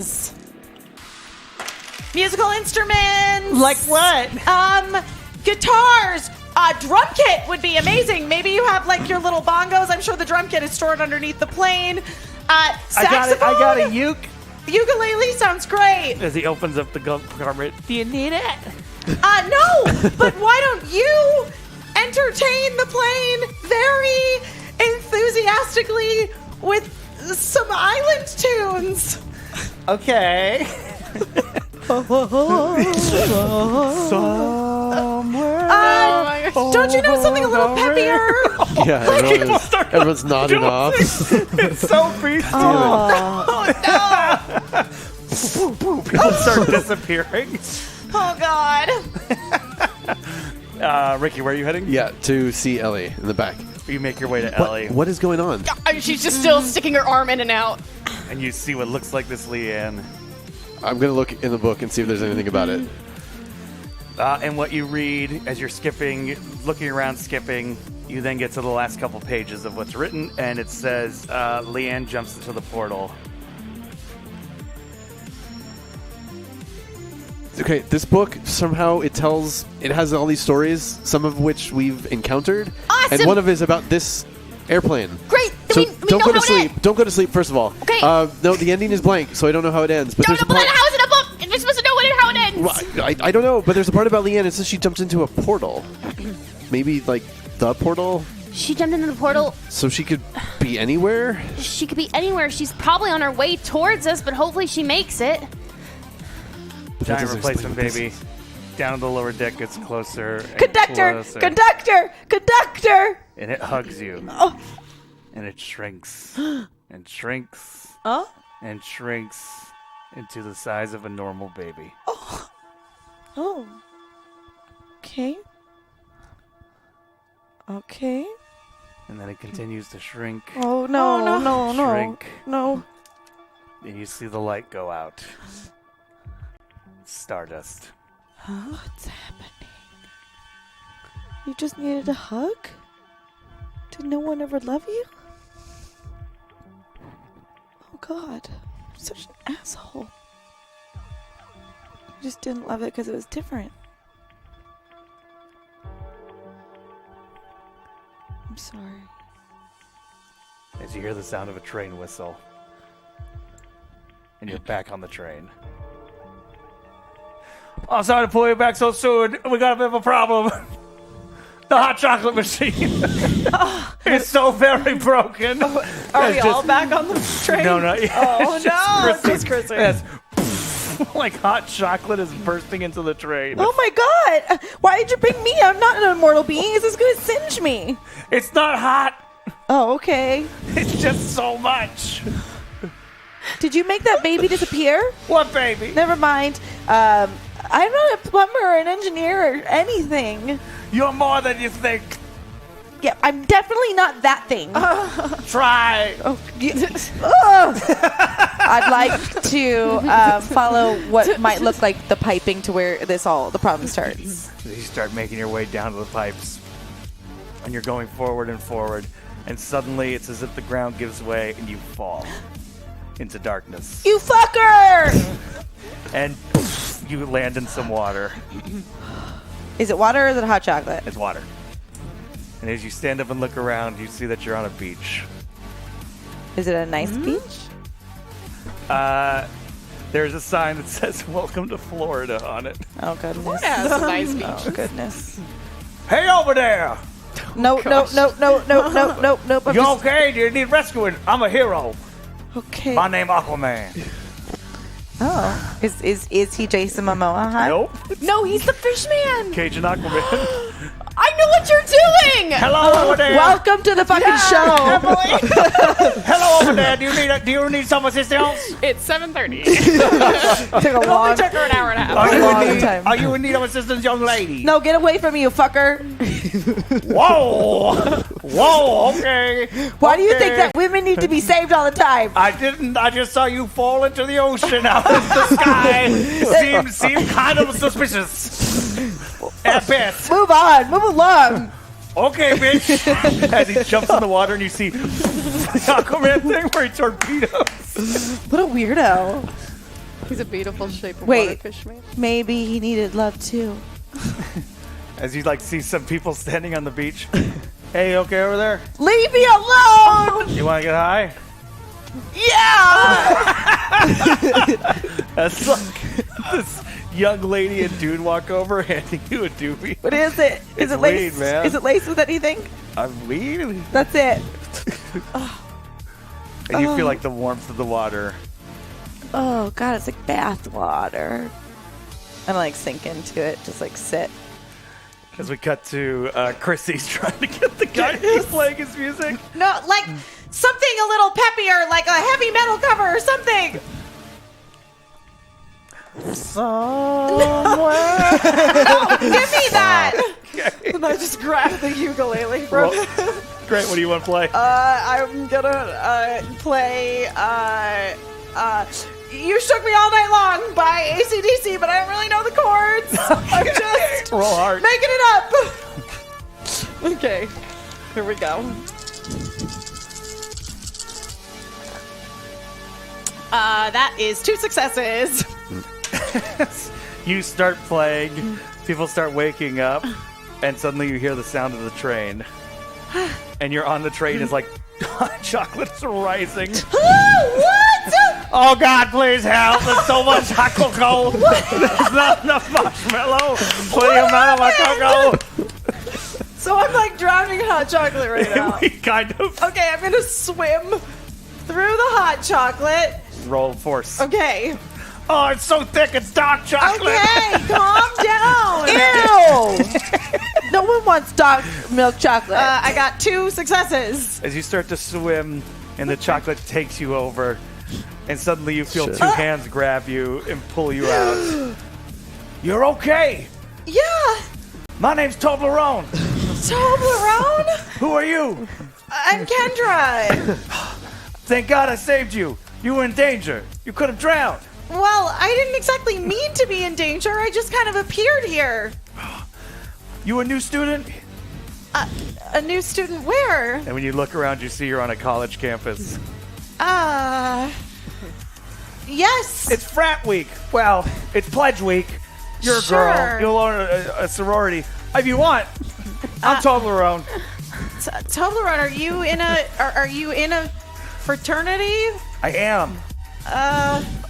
Musical instruments! Like what? Guitars! A drum kit would be amazing. Maybe you have like your little bongos. I'm sure the drum kit is stored underneath the plane. Saxophone. I got a uke. Ukulele sounds great. As he opens up the compartment. Do you need it? No, but why don't you entertain the plane very enthusiastically with some island tunes? Okay. Don't you know something a little peppier? Yeah, everyone's nodding off. It's so peaceful. People start disappearing. Oh God. Ricky, where are you heading? Yeah, to see Ellie in the back. You make your way to Ellie, What is going on? She's just still sticking her arm in and out. and you see what looks like this Leanne. I'm gonna look in the book and see if there's anything about it. And what you read as you're skipping, looking around, skipping, you then get to the last couple pages of what's written, and it says Leanne jumps into the portal. Okay, this book somehow it has all these stories, some of which we've encountered, Awesome! and one of it is about this airplane. Great. So we don't know go to how it sleep. ends. Don't go to sleep. First of all. Okay. No, the ending is blank, so I don't know how it ends. But there's a But part. then how is it a book? You're supposed to know how it ends. Well, I don't know, but there's a part about Leanne. It says she jumped into a portal. Maybe like the portal, She jumped into the portal. so she could be anywhere. She could be anywhere. She's probably on her way towards us, but hopefully she makes it. But that Giant doesn't explain replacement what this baby. is. Down to the lower deck gets closer and Conductor, closer. conductor, conductor. And it hugs you. Oh. And it shrinks. And shrinks. And shrinks into the size of a normal baby. Oh. Okay. Okay. And then it continues to shrink. Oh, no. Shrink. No. And you see the light go out. Stardust. What's happening? You just needed a hug? Did no one ever love you? Oh, God. I'm such an asshole. I just didn't love it because it was different. I'm sorry. As you hear the sound of a train whistle. And you're back on the train. Oh, sorry to pull you back so soon. We got a bit of a problem. The hot chocolate machine is so very broken. Are we all back on the train? No. Oh, no. It's just Chrissy. Yes. Like hot chocolate is bursting into the train. Oh my God! Why did you bring me? I'm not an immortal being. This is gonna singe me. It's not hot. Oh, okay. It's just so much. Did you make that baby disappear? What baby? Never mind. I'm not a plumber or an engineer or anything. You're more than you think. Yeah, I'm definitely not that thing. Try. I'd like to follow what might look like the piping to where the problem starts. You start making your way down to the pipes, and you're going forward and forward, and suddenly it's as if the ground gives way and you fall into darkness. You fucker! And you land in some water. Is it water or is it hot chocolate? It's water. And as you stand up and look around, you see that you're on a beach. Is it a nice beach? There's a sign that says "Welcome to Florida" on it. Oh goodness! That's a nice beach. Oh goodness! Hey, over there! No! You okay? Do you need rescuing? I'm a hero. Okay. My name Aquaman. Oh, is he Jason Momoa? Huh? Nope. No, he's the fish man. Cajun Aquaman. I know what you're doing. Hello over there. Welcome to the fucking show. Hello over there. Do you need some assistance? It's 7:30. Took a long Took her an hour and a half. Are you in need of assistance, young lady? No, get away from me, you fucker. Whoa, okay. Why do you think that women need to be saved all the time? I didn't. I just saw you fall into the ocean out of the sky. Seemed kind of suspicious. At best. Move on. Move along. Okay, bitch. As he jumps in the water and you see the Aquaman thing where he torpedoes. What a weirdo. He's a beautiful shape of Wait. water fish man. Maybe he needed love too. As you see some people standing on the beach. Hey, you okay over there? Leave me alone. You want to get high? Yeah. That's like this young lady and dude walk over handing you a doobie. What is it? Is It's it laced? weed, man. Is it laced with anything? I'm weed. That's it. And you feel like the warmth of the water. Oh god, it's like bath water. And I like sink into it, just like sit. As we cut to Chrissy's trying to get the guy who's playing his music. No, like something a little peppier, like a heavy metal cover or something. Somewhere. No, give me that. Okay. And I just grab the ukulele from him. Great, what do you want to play? I'm gonna play You Shook Me All Night Long by AC/DC, but I don't really know the chords. I'm just Roll hard. making it up. Okay, here we go. That is 2 successes. You start playing, people start waking up, and suddenly you hear the sound of the train. And you're on the train, it's like hot chocolate's rising. What? Oh God, please help! There's so much hot cocoa. There's not enough marshmallow. Plenty amount of hot cocoa. So I'm like drowning in hot chocolate right now. Kind of. Okay, I'm gonna swim through the hot chocolate. Roll force. Okay. Oh, it's so thick, it's dark chocolate. Okay, calm down. Ew! No one wants dark milk chocolate. I got 2 successes. As you start to swim and the chocolate takes you over, and suddenly you feel Shit. 2 hands grab you and pull you out. You're okay. Yeah. My name's Toblerone. Toblerone? Who are you? I'm Kendra. Thank God I saved you. You were in danger. You could have drowned. Well, I didn't exactly mean to be in danger. I just kind of appeared here. You a new student? A new student where? And when you look around, you see you're on a college campus. Yes. It's frat week. Well, it's pledge week. You're a Sure. girl. You'll learn a sorority. If you want, I'm Toblerone. Toblerone, are you in a fraternity? I am.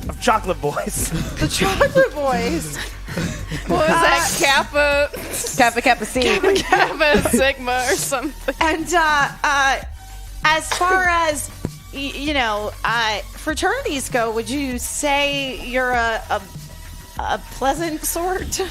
Of Chocolate Boys. The Chocolate Boys. What was that? Kappa Kappa C. Kappa Sigma or something. And as far as fraternities go, would you say you're a pleasant sort?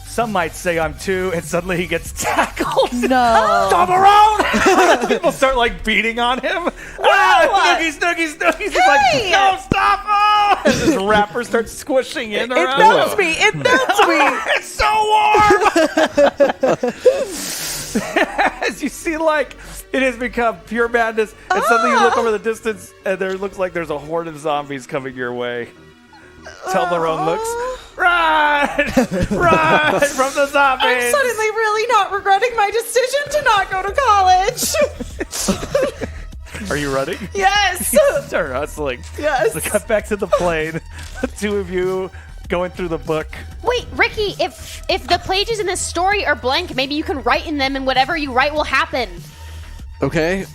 Some might say I'm two, and suddenly he gets tackled. No. Toblerone! People start like beating on him. Snoogie. He's like, no, stop! Oh! And this wrapper starts squishing in It around. melts me. It melts me. It's so warm! As you see, like, it has become pure madness, and suddenly you look over the distance, and there looks like there's a horde of zombies coming your way. Toblerone looks, run from the zombies. I'm suddenly really not regretting my decision to not go to college. Are you ready? Yes. Start hustling. Yes. So cut back to the plane. The two of you going through the book. Wait, Ricky, if the pages in this story are blank, maybe you can write in them and whatever you write will happen. Okay.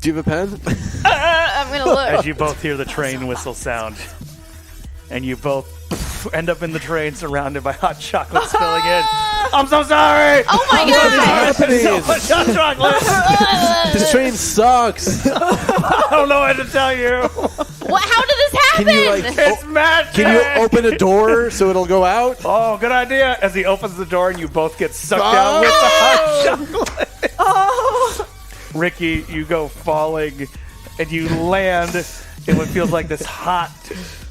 Do you have a pen? I'm going to look. As you both hear the train whistle sound. And you both end up in the train surrounded by hot chocolate spilling in. I'm so sorry! Oh my god! So much hot chocolate! This train sucks. I don't know what to tell you. What? How did this happen? Can you It's magic! Can you open a door so it'll go out? Oh, good idea. As he opens the door and you both get sucked out with the hot chocolate. Oh. Ricky, you go falling and you land in what feels like this hot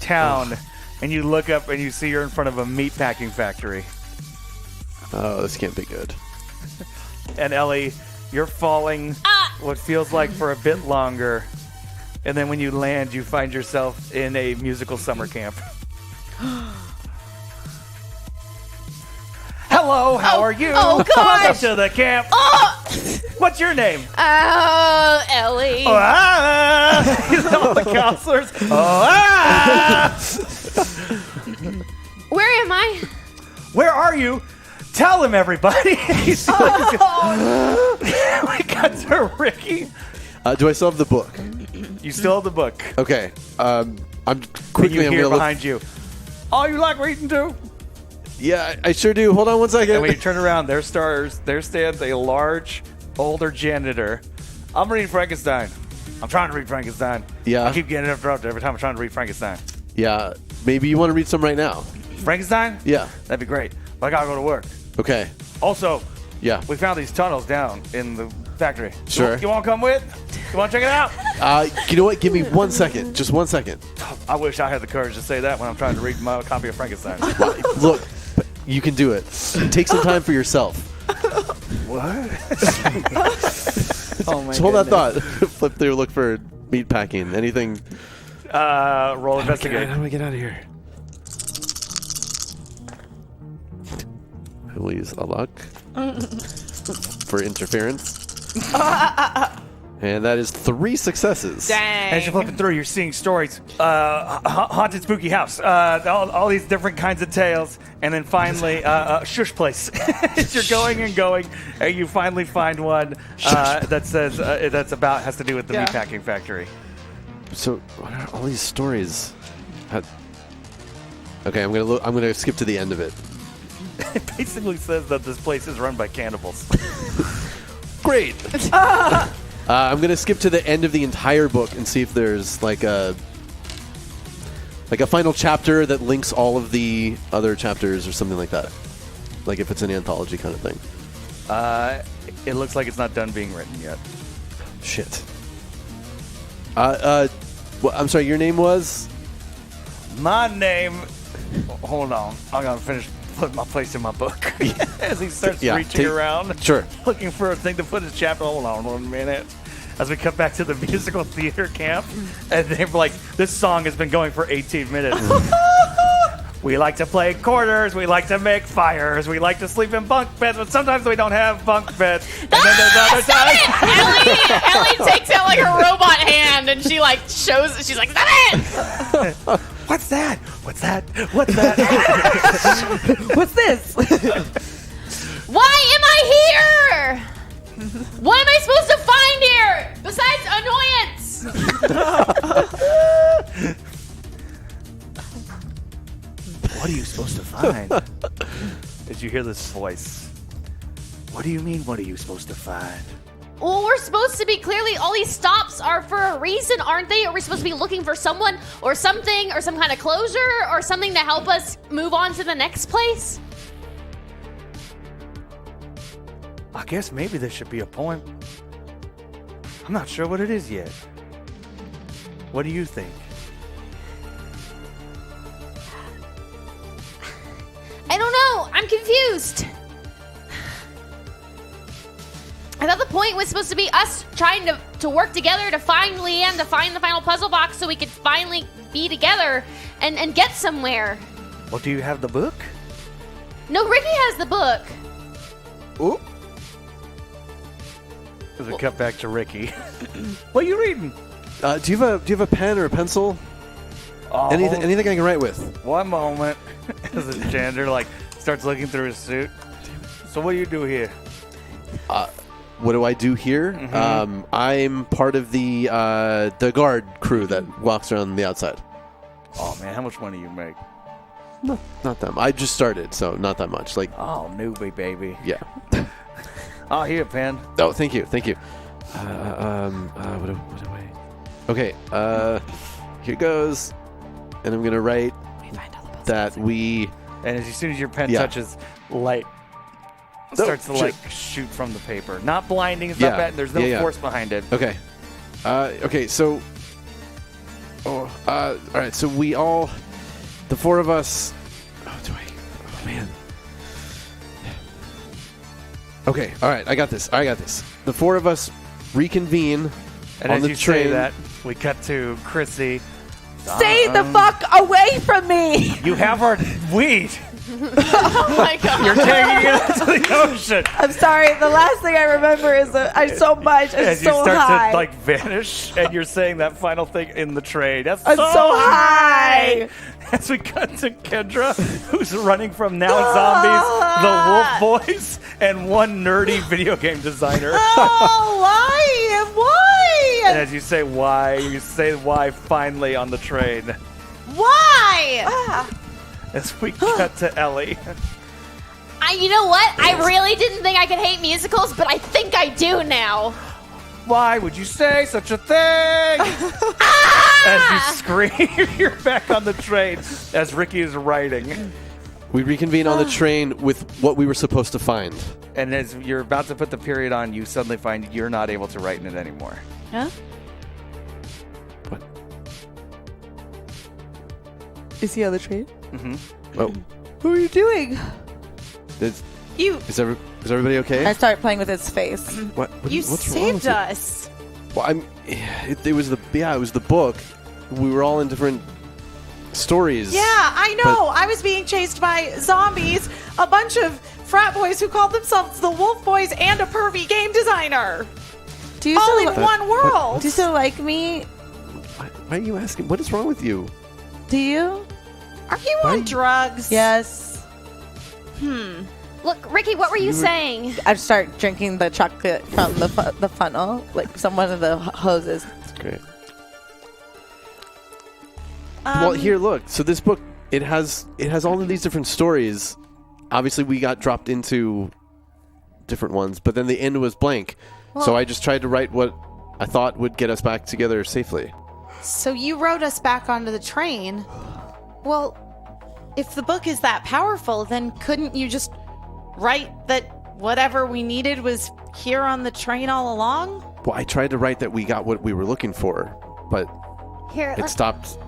town. And you look up and you see you're in front of a meatpacking factory. Oh, this can't be good. And Ellie, you're falling what feels like for a bit longer. And then when you land, you find yourself in a musical summer camp. Hello, how are you? Oh, gosh. Welcome to the camp. What's your name? Oh, Ellie. You know all the counselors. Where am I? Where are you? Tell him, everybody. We got to Ricky. Do I still have the book? You still have the book. Okay. I'm quickly. You I'm hear gonna behind you. Oh, you like reading too? Yeah, I sure do. Hold on one second. And when you turn around, there stands a large, older janitor. I'm reading Frankenstein. I'm trying to read Frankenstein. Yeah. I keep getting interrupted every time I'm trying to read Frankenstein. Yeah. Maybe you want to read some right now. Frankenstein? Yeah. That'd be great. But I gotta go to work. Okay. Also, Yeah. we found these tunnels down in the factory. Sure. You want to come with? You want to check it out? You know what? Give me 1 second. Just 1 second. I wish I had the courage to say that when I'm trying to read my copy of Frankenstein. Look, you can do it. Take some time for yourself. What? Oh my Just hold that thought. Flip through, look for meat packing. Anything. Roll investigate. How do I get out of here? I will use a luck for interference. And that is 3 successes. Dang. As you're flipping through, you're seeing stories. Haunted spooky house. All these different kinds of tales. And then finally, shush place. As you're going and going, and you finally find one that says has to do with the meatpacking factory. So, what are all these stories? Okay, I'm gonna skip to the end of it. It basically says that this place is run by cannibals. Great. I'm gonna skip to the end of the entire book and see if there's like a final chapter that links all of the other chapters or something like that. Like if it's an anthology kind of thing. It looks like it's not done being written yet. Shit. I'm sorry. Your name was? My name. Hold on. I'm gonna finish put my place in my book as he starts reaching around. Sure. Looking for a thing to put in his chapter. Hold on 1 minute. As we come back to the musical theater camp, and they're like, this song has been going for 18 minutes. We like to play quarters. We like to make fires. We like to sleep in bunk beds, but sometimes we don't have bunk beds. And then there's other times. Ellie takes out like her robot hand and she like shows it. She's like, stop it! What's that? What's that? What's that? What's this? Why am I here? What am I supposed to find here besides annoyance? What are you supposed to find? Did you hear this voice? What do you mean, what are you supposed to find? Well, we're supposed to be clearly all these stops are for a reason, aren't they? Are we supposed to be looking for someone or something or some kind of closure or something to help us move on to the next place? I guess maybe there should be a point. I'm not sure what it is yet. What do you think? I don't know. I'm confused. I thought the point was supposed to be us trying to work together to find Leanne, to find the final puzzle box so we could finally be together and get somewhere. Well, do you have the book? No, Ricky has the book. Oop. As we cut back to Ricky. What are you reading? Do you have a pen or a pencil? Anything I can write with? One moment. As the janitor starts looking through his suit. So what do you do here? What do I do here? Mm-hmm. I'm part of the guard crew that walks around the outside. Oh man, how much money you make? No, not that much. I just started, so not that much. Oh, newbie baby. Yeah. Oh, here, pen. Oh, thank you. What do I? Okay. Here goes, and I'm gonna write that we. And as soon as your pen touches light, starts to shoot from the paper. Not blinding. It's not bad. There's no force behind it. Okay. Okay. So. all right. So we all, the four of us. Oh man. Okay. All right. I got this. The four of us reconvene and on as the you train. Say that, we cut to Chrissy. Stay the fuck away from me! You have our weed. Oh my god. You're taking it into the ocean. I'm sorry. The last thing I remember is I'm so much. I'm as so you start high. to vanish, and you're saying that final thing in the train. That's I'm so high. As we cut to Kendra, who's running from Now Zombies, the Wolf Boys, and one nerdy video game designer. Oh, why? And as you say why finally on the train. Why? As we cut to Ellie. You know what? I really didn't think I could hate musicals, but I think I do now. Why would you say such a thing? As you scream, you're back on the train as Ricky is writing. We reconvene on the train with what we were supposed to find. And as you're about to put the period on, you suddenly find you're not able to write in it anymore. Huh? What? Is he on the train? Mm-hmm. Oh. What are you doing? Is everybody okay? I start playing with his face. What? You what's wrong with saved us. Well, it was the book. We were all in different stories. Yeah, I know. I was being chased by zombies, a bunch of frat boys who called themselves the Wolf Boys, and a pervy game designer. Do you All still in one world. Do you still like me? Why are you asking? What is wrong with you? Do you? Are you on drugs? Yes. Look, Ricky, what were you saying? I start drinking the chocolate from the funnel, like one of the hoses. That's great. Well, here, look. So this book, it has all of these different stories. Obviously, we got dropped into different ones, but then the end was blank. So I just tried to write what I thought would get us back together safely. So you rode us back onto the train. Well, if the book is that powerful, then couldn't you just write that whatever we needed was here on the train all along? Well, I tried to write that we got what we were looking for, but Here, it stopped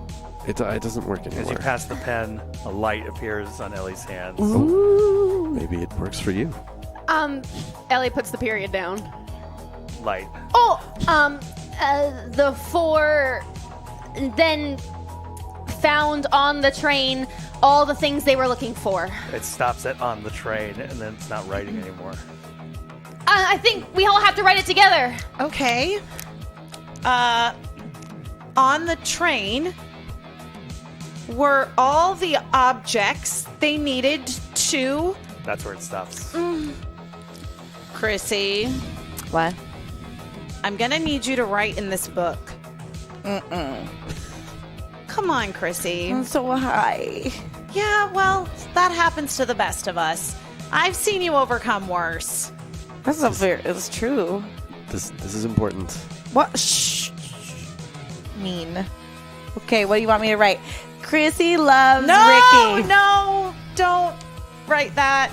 It doesn't work anymore. As you pass the pen, a light appears on Ellie's hands. Maybe it works for you. Ellie puts the period down. Light. The 4 then found on the train all the things they were looking for. It stops it on the train, and then it's not writing anymore. I think we all have to write it together. Okay. On the train were all the objects they needed to... That's where it stops. Chrissy, What? I'm gonna need you to write in this book. Come on, Chrissy. I'm so high. Yeah, well, that happens to the best of us. I've seen you overcome worse. That's not fair. It's true. This is important. What? Shh. Mean. Okay, what do you want me to write? Chrissy loves Ricky. No, don't write that.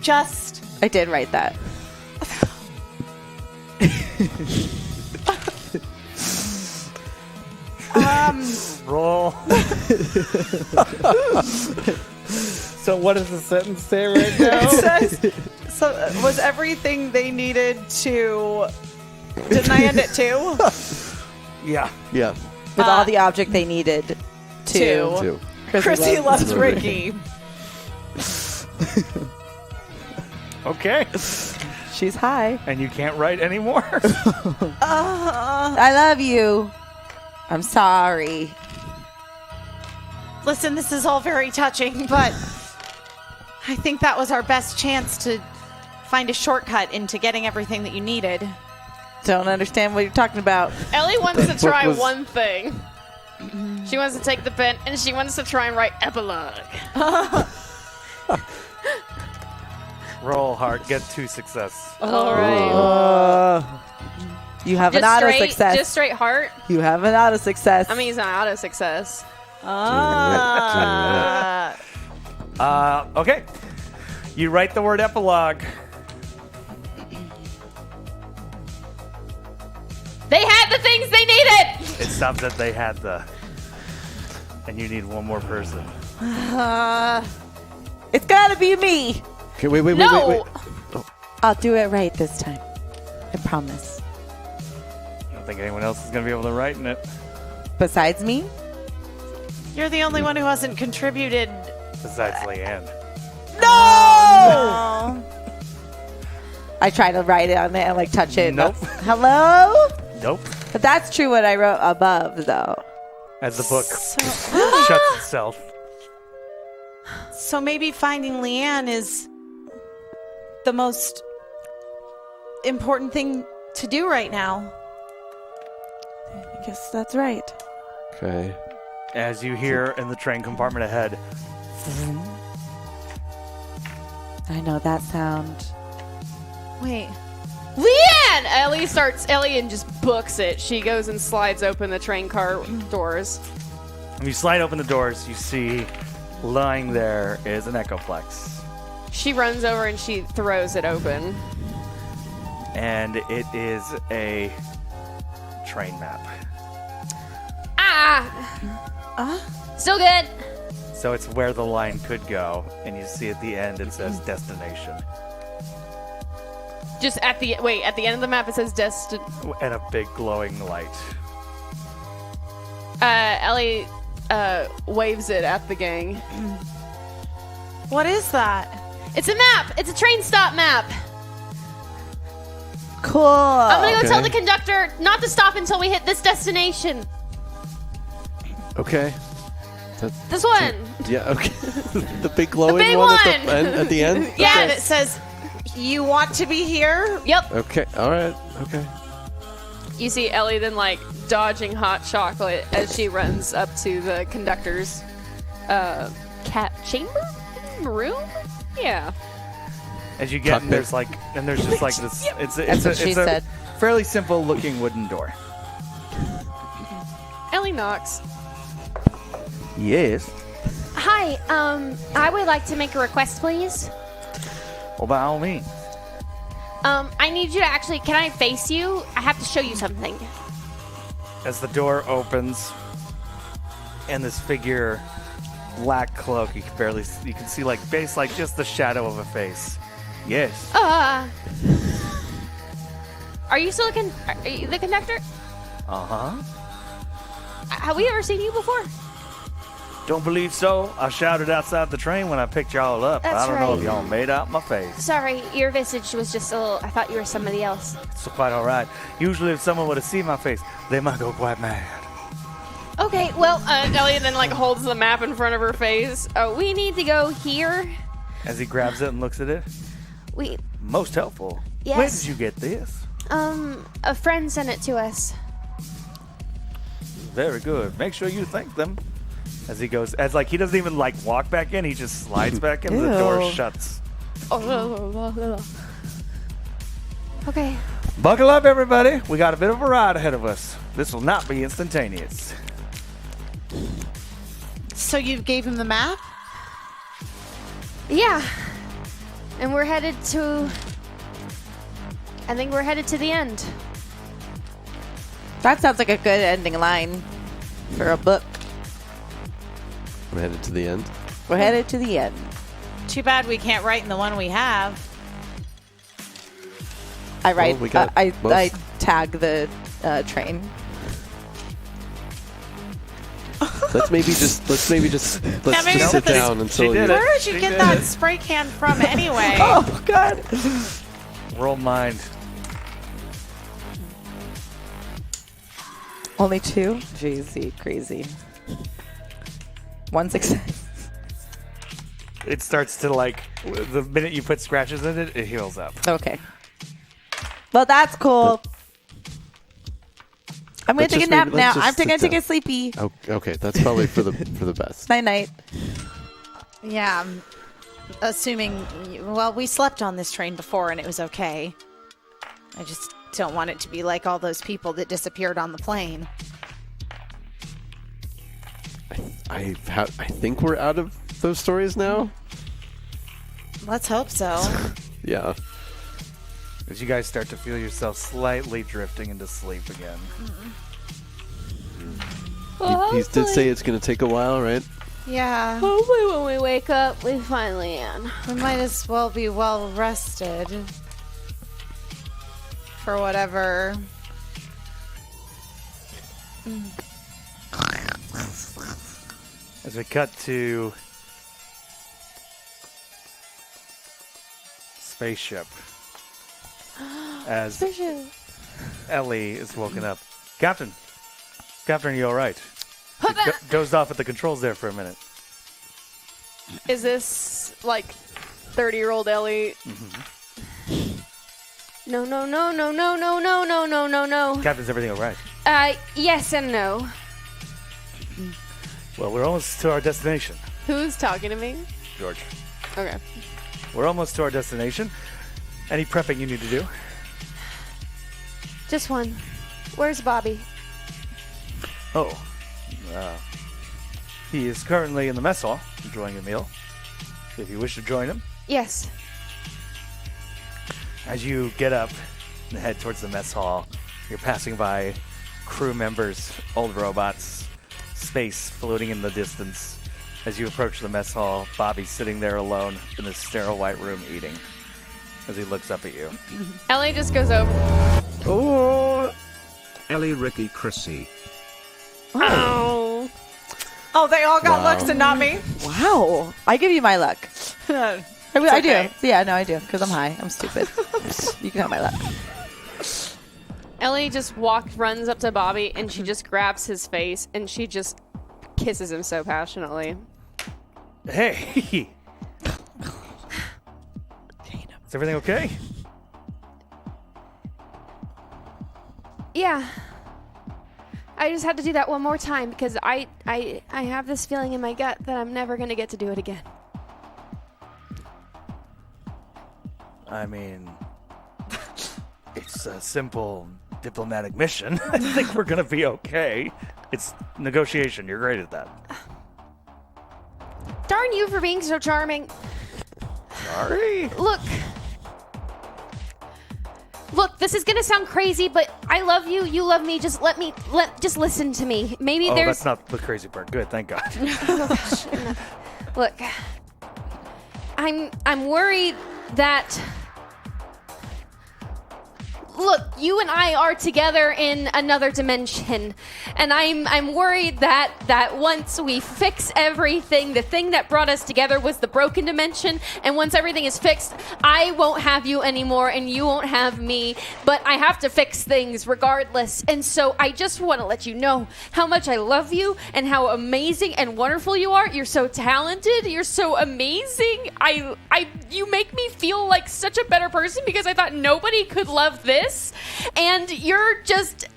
Just... I did write that. Roll. So what does the sentence say right now? It says, so was everything they needed to... Didn't I end it too? Yeah. Yeah. With all the object they needed to. Two. Chrissy loves Ricky. Okay. She's high. And you can't write anymore. I love you. I'm sorry. Listen, this is all very touching, but I think that was our best chance to find a shortcut into getting everything that you needed. Don't understand what you're talking about. Ellie wants to try was- one thing. She wants to take the pen and she wants to try and write epilogue. Roll hard. Get 2 success. All right. You have an Just auto straight, success. just straight heart. You have an auto success. I mean, he's not auto success. Okay. You write the word epilogue. They had the things they needed. It stops that they had the... And you need one more person. it's gotta be me. Okay, wait. No. I'll do it right this time. I promise. I don't think anyone else is going to be able to write in it. Besides me? You're the only one who hasn't contributed. Besides Leanne. No! I try to write it on there and like touch it. Nope. Hello? Nope. But that's true what I wrote above though. As the book shuts itself. So maybe finding Leanne is the most important thing to do right now. I guess that's right. Okay. As you hear in the train compartment ahead. I know that sound. Wait. Leanne! Ellie and just books it. She goes and slides open the train car doors. When you slide open the doors, you see lying there is an Echoplex. She runs over and she throws it open. And it is a train map. Still good. So it's where the line could go. And you see at the end it says destination. Just at the end of the map it says And a big glowing light. Ellie waves it at the gang. What is that? It's a map. It's a train stop map. Cool. I'm gonna go Okay. tell the conductor not to stop until we hit this destination. Okay. This one. Yeah, okay. The big glowing big one, one! At the end? Yeah. And it says, you want to be here? Yep. Okay, alright, okay. You see Ellie then like dodging hot chocolate as she runs up to the conductor's chamber room. Yeah. As you get in, Cockpit. there's just like this. It's That's what she a said. fairly simple looking wooden door. Ellie knocks. Yes. Hi, I would like to make a request, please. Well, by all means. I need you to actually, can I face you? I have to show you something. As the door opens, and this figure, black cloak. You can see like face, like just the shadow of a face. Yes. Are you still are you the conductor? Have we ever seen you before? Don't believe so. I shouted outside the train when I picked y'all up. That's I don't know if right. y'all made out my face. Sorry, your visage was just a little. I thought you were somebody else. It's quite all right. Usually if someone would have seen my face, they might go quite mad. Okay, well, Elliot then like holds the map in front of her face. We need to go here. As he grabs it and looks at it. We Most helpful. Yes. Where did you get this? a friend sent it to us. Very good. Make sure you thank them. As he goes, as like he doesn't even like walk back in, he just slides back in. The door shuts. Okay. Buckle up, everybody. We got a bit of a ride ahead of us. This will not be instantaneous. So you gave him the map? Yeah. And we're headed to. I think we're headed to the end. That sounds like a good ending line for a book. We're headed to the end. We're headed to the end. Too bad we can't write in the one we have. I write. we got I most. tag the train. Let's maybe just maybe sit put this- down until you. Where did you get that spray can from anyway? Oh God! Roll mind. Only 2? Jeez, crazy. 1 success. It starts to like the minute you put scratches in it, it heals up. Okay. Well, that's cool. I'm gonna Let's take a just nap maybe- now. let's just I'm sit gonna take down. a sleepy. Oh, okay, that's probably for the best. Night night. Yeah, I'm assuming. Well, we slept on this train before and it was okay. I just don't want it to be like all those people that disappeared on the plane. I think we're out of those stories now. Let's hope so. Yeah. As you guys start to feel yourself slightly drifting into sleep again. He did say it's going to take a while, right? Yeah, Hopefully, when we wake up, we finally end. we might as well be well rested for whatever. As we cut to spaceship. As Ellie is woken up. Captain, are you all right? Dozed off at the controls there for a minute. Is this like 30-year-old Ellie? No. Captain, is everything all right? Yes and no. Well, we're almost to our destination, Who's talking to me? George. Okay. We're almost to our destination. Any prepping you need to do? Just one. Where's Bobby? Oh. He is currently in the mess hall, enjoying a meal. If you wish to join him. Yes. As you get up and head towards the mess hall, you're passing by crew members, old robots, space floating in the distance. As you approach the mess hall, Bobby's sitting there alone in this sterile white room eating as he looks up at you. Ellie just goes over. Oh! Ellie, Ricky, Chrissy. Oh. Oh, they all got Wow. looks and not me. Wow. I give you my luck. I okay. do. Yeah, no, I do. Because I'm high. I'm stupid. You can have my luck. Ellie just runs up to Bobby, and she just grabs his face, and she just kisses him so passionately. Hey! Is everything okay? Yeah. I just had to do that one more time because I have this feeling in my gut that I'm never going to get to do it again. I mean, it's a simple diplomatic mission. I think we're going to be okay. It's negotiation. You're great at that. Darn you for being so charming. Sorry. Look. Look, this is gonna sound crazy, but I love you. You love me. Just just listen to me. Maybe there's. That's not the crazy part. Good, thank God. Look, I'm worried that. Look, you and I are together in another dimension, and I'm worried that once we fix everything, the thing that brought us together was the broken dimension, and once everything is fixed, I won't have you anymore, and you won't have me, but I have to fix things regardless, and so I just want to let you know how much I love you, and how amazing and wonderful you are. You're so talented, you're so amazing. You make me feel like such a better person because I thought nobody could love this. And you're just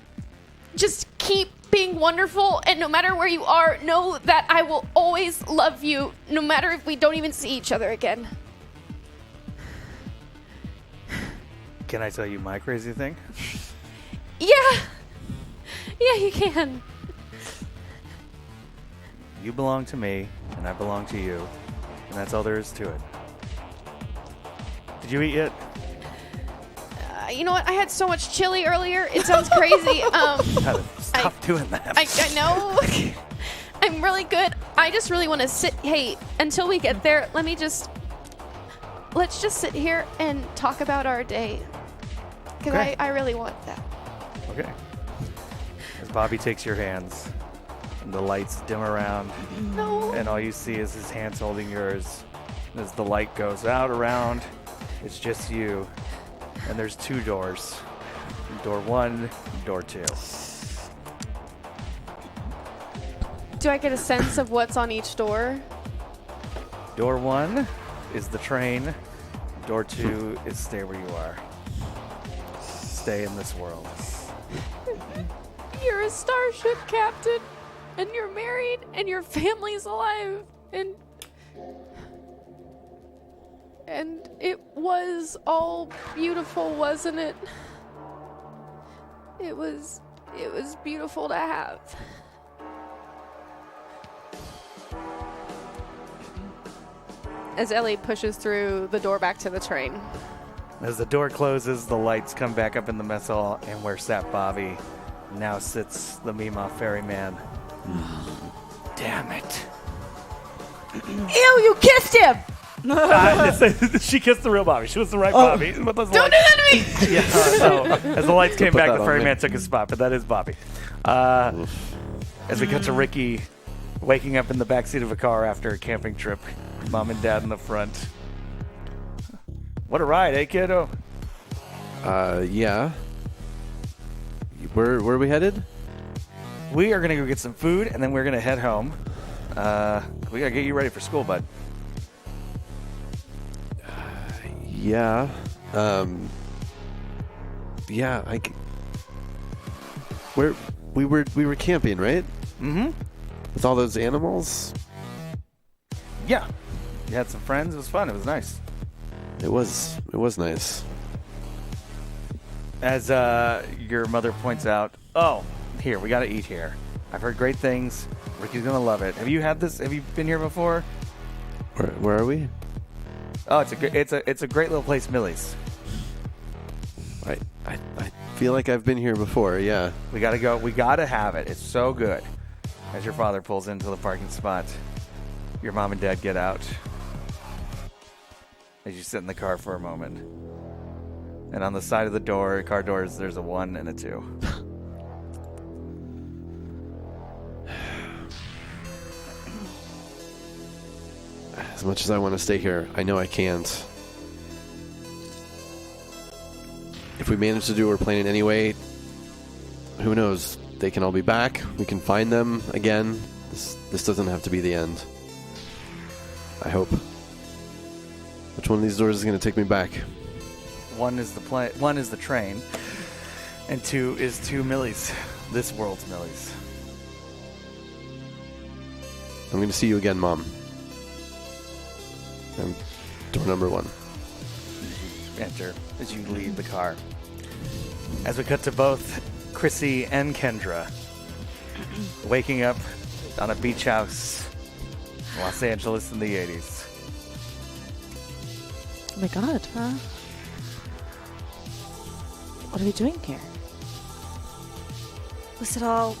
keep being wonderful, and no matter where you are, know that I will always love you, no matter if we don't even see each other again. Can I tell you my crazy thing? Yeah, you can. You belong to me, and I belong to you, and that's all there is to it. Did you eat yet? You know what? I had so much chili earlier. It sounds crazy. Stop doing that. I know. I'm really good. I just really want to sit. Hey, until we get there, let's just sit here and talk about our day. Because Okay. I really want that. Okay. As Bobby takes your hands, and the lights dim around, and all you see is his hands holding yours. And as the light goes out around, it's just you. And there's 2 doors. Door 1, door 2. Do I get a sense of what's on each door? Door 1 is the train. Door 2 is stay where you are. Stay in this world. You're a starship captain, and you're married, and your family's alive, and it was all beautiful, wasn't it? It was beautiful to have. As Ellie pushes through the door back to the train. As the door closes, the lights come back up in the mess hall, and where sat Bobby, now sits the Mima Ferryman. Damn it. Ew, you kissed him! She kissed the real Bobby. She was the right Bobby. Don't do that to me! Yeah, so as the lights came Put back, that the on ferryman me. took his spot, but that is Bobby. As we cut to Ricky waking up in the backseat of a car after a camping trip, mom and dad in the front. What a ride, eh, kiddo? Yeah. Where are we headed? We are going to go get some food, and then we're going to head home. We got to get you ready for school, bud. Yeah. Where we were camping, right? Mm-hmm. With all those animals? Yeah. You had some friends. It was fun. It was nice. It was nice. As your mother points out, oh, here, we got to eat here. I've heard great things. Ricky's going to love it. Have you had this? Have you been here before? Where are we? Oh, it's a great little place, Millie's. I feel like I've been here before, yeah. We got to go. We got to have it. It's so good. As your father pulls into the parking spot, your mom and dad get out. As you sit in the car for a moment. And on the side of the door, car doors, there's a 1 and a 2. As much as I want to stay here, I know I can't. If we manage to do what we're planning anyway, who knows? They can all be back. We can find them again. This doesn't have to be the end. I hope. Which one of these doors is going to take me back? 1 is the train, and 2 is 2 Millies. This world's Millies. I'm going to see you again, Mom. Door number 1. Enter as you leave the car. As we cut to both Chrissy and Kendra waking up on a beach house in Los Angeles in the 80s. Oh my god. What are we doing here? Was it all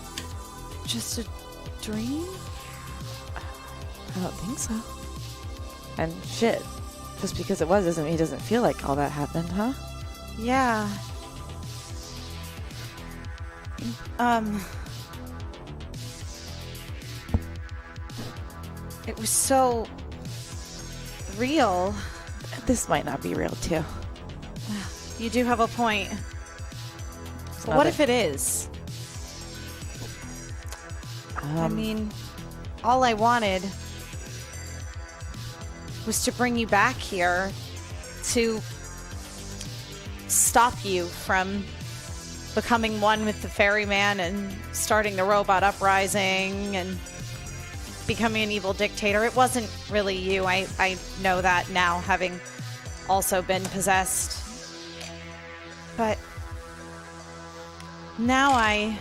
just a dream? I don't think so. And shit, just because it was doesn't mean he doesn't feel like all that happened, huh? Yeah. It was so real. This might not be real, too. You do have a point. But what if it is? I mean, all I wanted was to bring you back here to stop you from becoming one with the ferryman and starting the robot uprising and becoming an evil dictator. It wasn't really you. I know that now, having also been possessed. But now I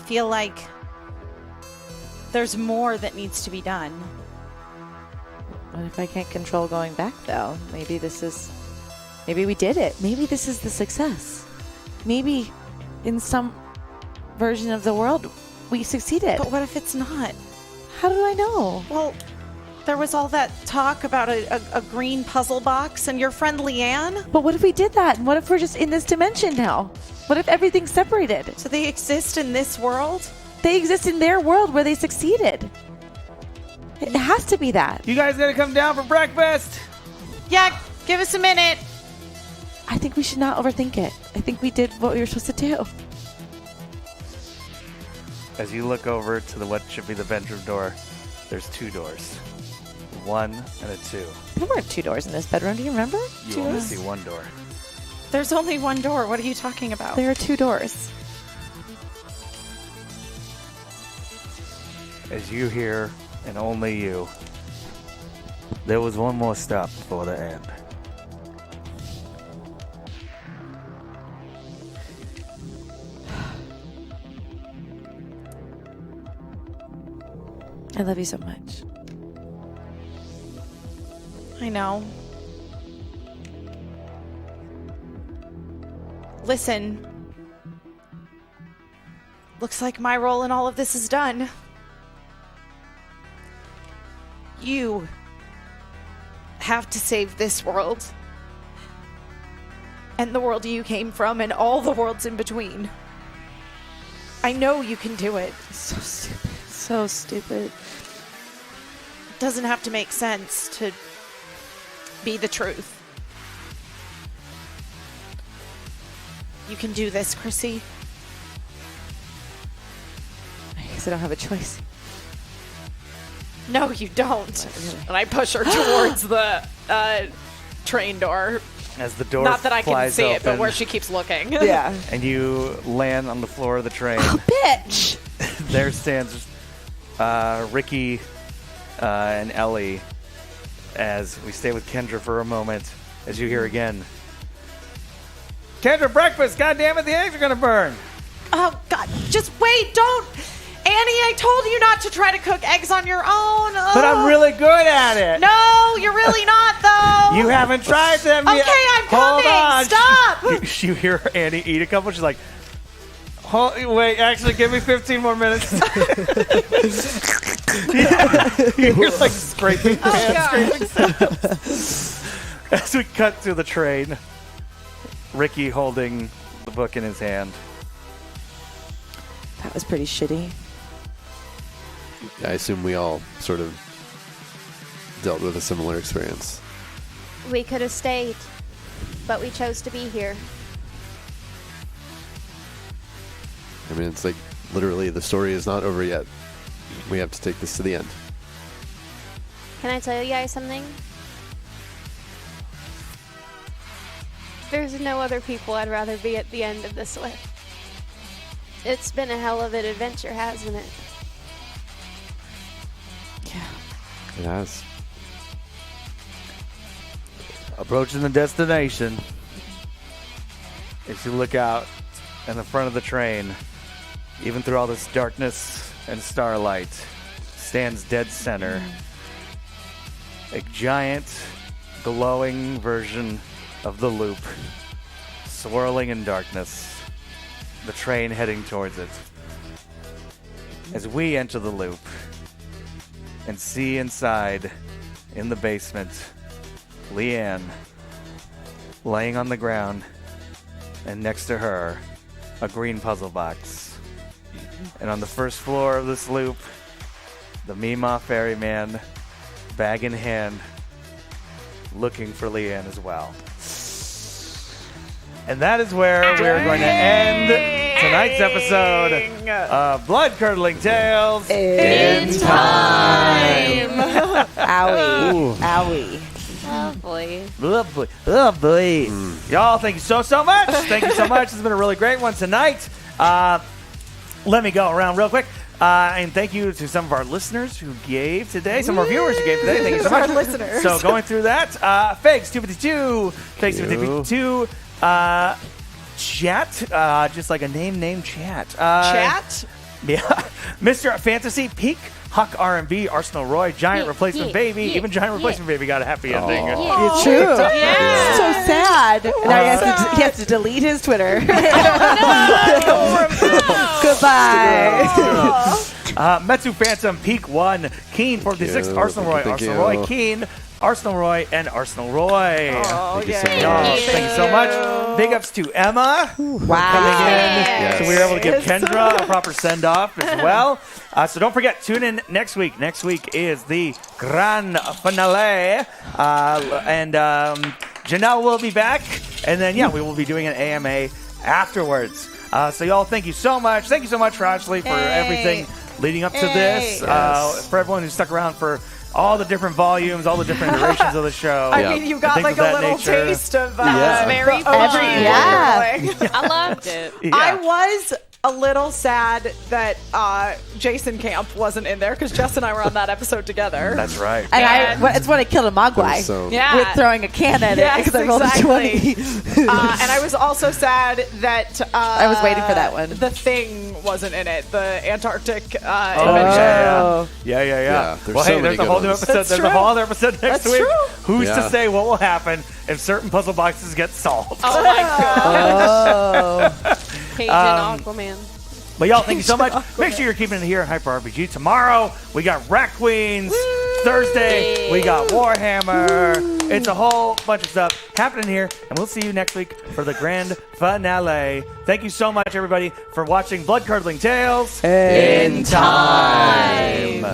feel like there's more that needs to be done. What if I can't control going back, though? Maybe we did it. Maybe this is the success. Maybe in some version of the world, we succeeded. But what if it's not? How do I know? Well, there was all that talk about a green puzzle box and your friend Leanne. But what if we did that? And what if we're just in this dimension now? What if everything's separated? So they exist in this world? They exist in their world where they succeeded. It has to be that. You guys gotta come down for breakfast. Yeah, give us a minute. I think we should not overthink it. I think we did what we were supposed to do. As you look over to what should be the bedroom door, there's 2 doors. 1 and a 2. There weren't 2 doors in this bedroom. Do you remember? You 2 only doors? see 1 door. There's only 1 door. What are you talking about? There are 2 doors. As you hear, and only you, there was one more stop before the end. I love you so much. I know. Listen. Looks like my role in all of this is done. You have to save this world. And the world you came from and all the worlds in between. I know you can do it. So stupid. So stupid. It doesn't have to make sense to be the truth. You can do this, Chrissy. I guess I don't have a choice. No, you don't. And I push her towards the train door. As the door Not that I can flies see it, but open, where she keeps looking. Yeah. and you land on the floor of the train. Oh, bitch! There stands Ricky and Ellie as we stay with Kendra for a moment as you hear again. Kendra, breakfast! God damn it, the eggs are gonna burn! Oh, God. Just wait. Don't. Annie, I told you not to try to cook eggs on your own. But I'm really good at it! No, you're really not, though. You haven't tried them yet! Okay, I'm Hold coming. on. Stop. You hear Annie eat a couple, she's like, wait, actually, give me 15 more minutes. You hear like scraping scraping sounds. As we cut through the train, Ricky holding the book in his hand. That was pretty shitty. I assume we all sort of dealt with a similar experience. We could have stayed, but we chose to be here. I mean, it's like literally the story is not over yet. We have to take this to the end. Can I tell you guys something? There's no other people I'd rather be at the end of this with. It's been a hell of an adventure, hasn't it? Yeah. It has. Approaching the destination. As you look out in the front of the train, even through all this darkness and starlight, stands dead center. A giant, glowing version of the loop, swirling in darkness, the train heading towards it. As we enter the loop and see inside, in the basement, Leanne laying on the ground, and next to her, a green puzzle box. And on the first floor of this loop, the Meemaw Ferryman, bag in hand, looking for Leanne as well. And that is where we're going to end tonight's episode of Bloodcurdling Tales in Time. Owie. Owie. Lovely. Lovely. Lovely. Y'all, thank you so much. Thank you so much. This has been a really great one tonight. Let me go around real quick. And thank you to some of our listeners who gave today, some of our viewers who gave today. Thank you so much. Our listeners. So going through that, Fags252, Fags252, chat, just like a name chat. Chat? Yeah. Mr. Fantasy, Peak, Huck R&B, Arsenal Roy, Giant Replacement Baby. Even Giant Replacement Baby got a happy ending. It's true. Yeah. So sad. Now he has to delete his Twitter. Goodbye. Metsu Phantom, Peak 1, Keen 46, Arsenal Roy, Arsenal Roy, Keen, Arsenal Roy, and Arsenal Roy. Oh, Y'all, thank you so much. Big ups to Emma. Wow. Coming in. So we were able to give Kendra a proper send-off as well. So don't forget, tune in next week. Next week is the grand finale. And Janelle will be back. And then, we will be doing an AMA afterwards. So y'all, thank you so much. Thank you so much, Ashley, for everything leading up to this. For everyone who stuck around for all the different volumes, all the different iterations of the show. I mean, you got like a little taste of very I loved it. Yeah. I was a little sad that Jason Camp wasn't in there because Jess and I were on that episode together. That's right. And it's when I killed a Mogwai with throwing a can at it because I rolled a 20. And I was also sad that I was waiting for that one. The Thing wasn't in it. The Antarctic invention. Yeah. Well, hey, there's a whole new episode. That's There's true. a whole other episode next That's week. true. Who's to say what will happen if certain puzzle boxes get solved? Oh my god. Oh. Paige and Aquaman. But y'all, thank you so much. Make sure you're keeping it here at Hyper RPG. Tomorrow, we got Rat Queens. Thursday, we got Warhammer. It's a whole bunch of stuff happening here. And we'll see you next week for the grand finale. Thank you so much, everybody, for watching Bloodcurdling Tales In Time.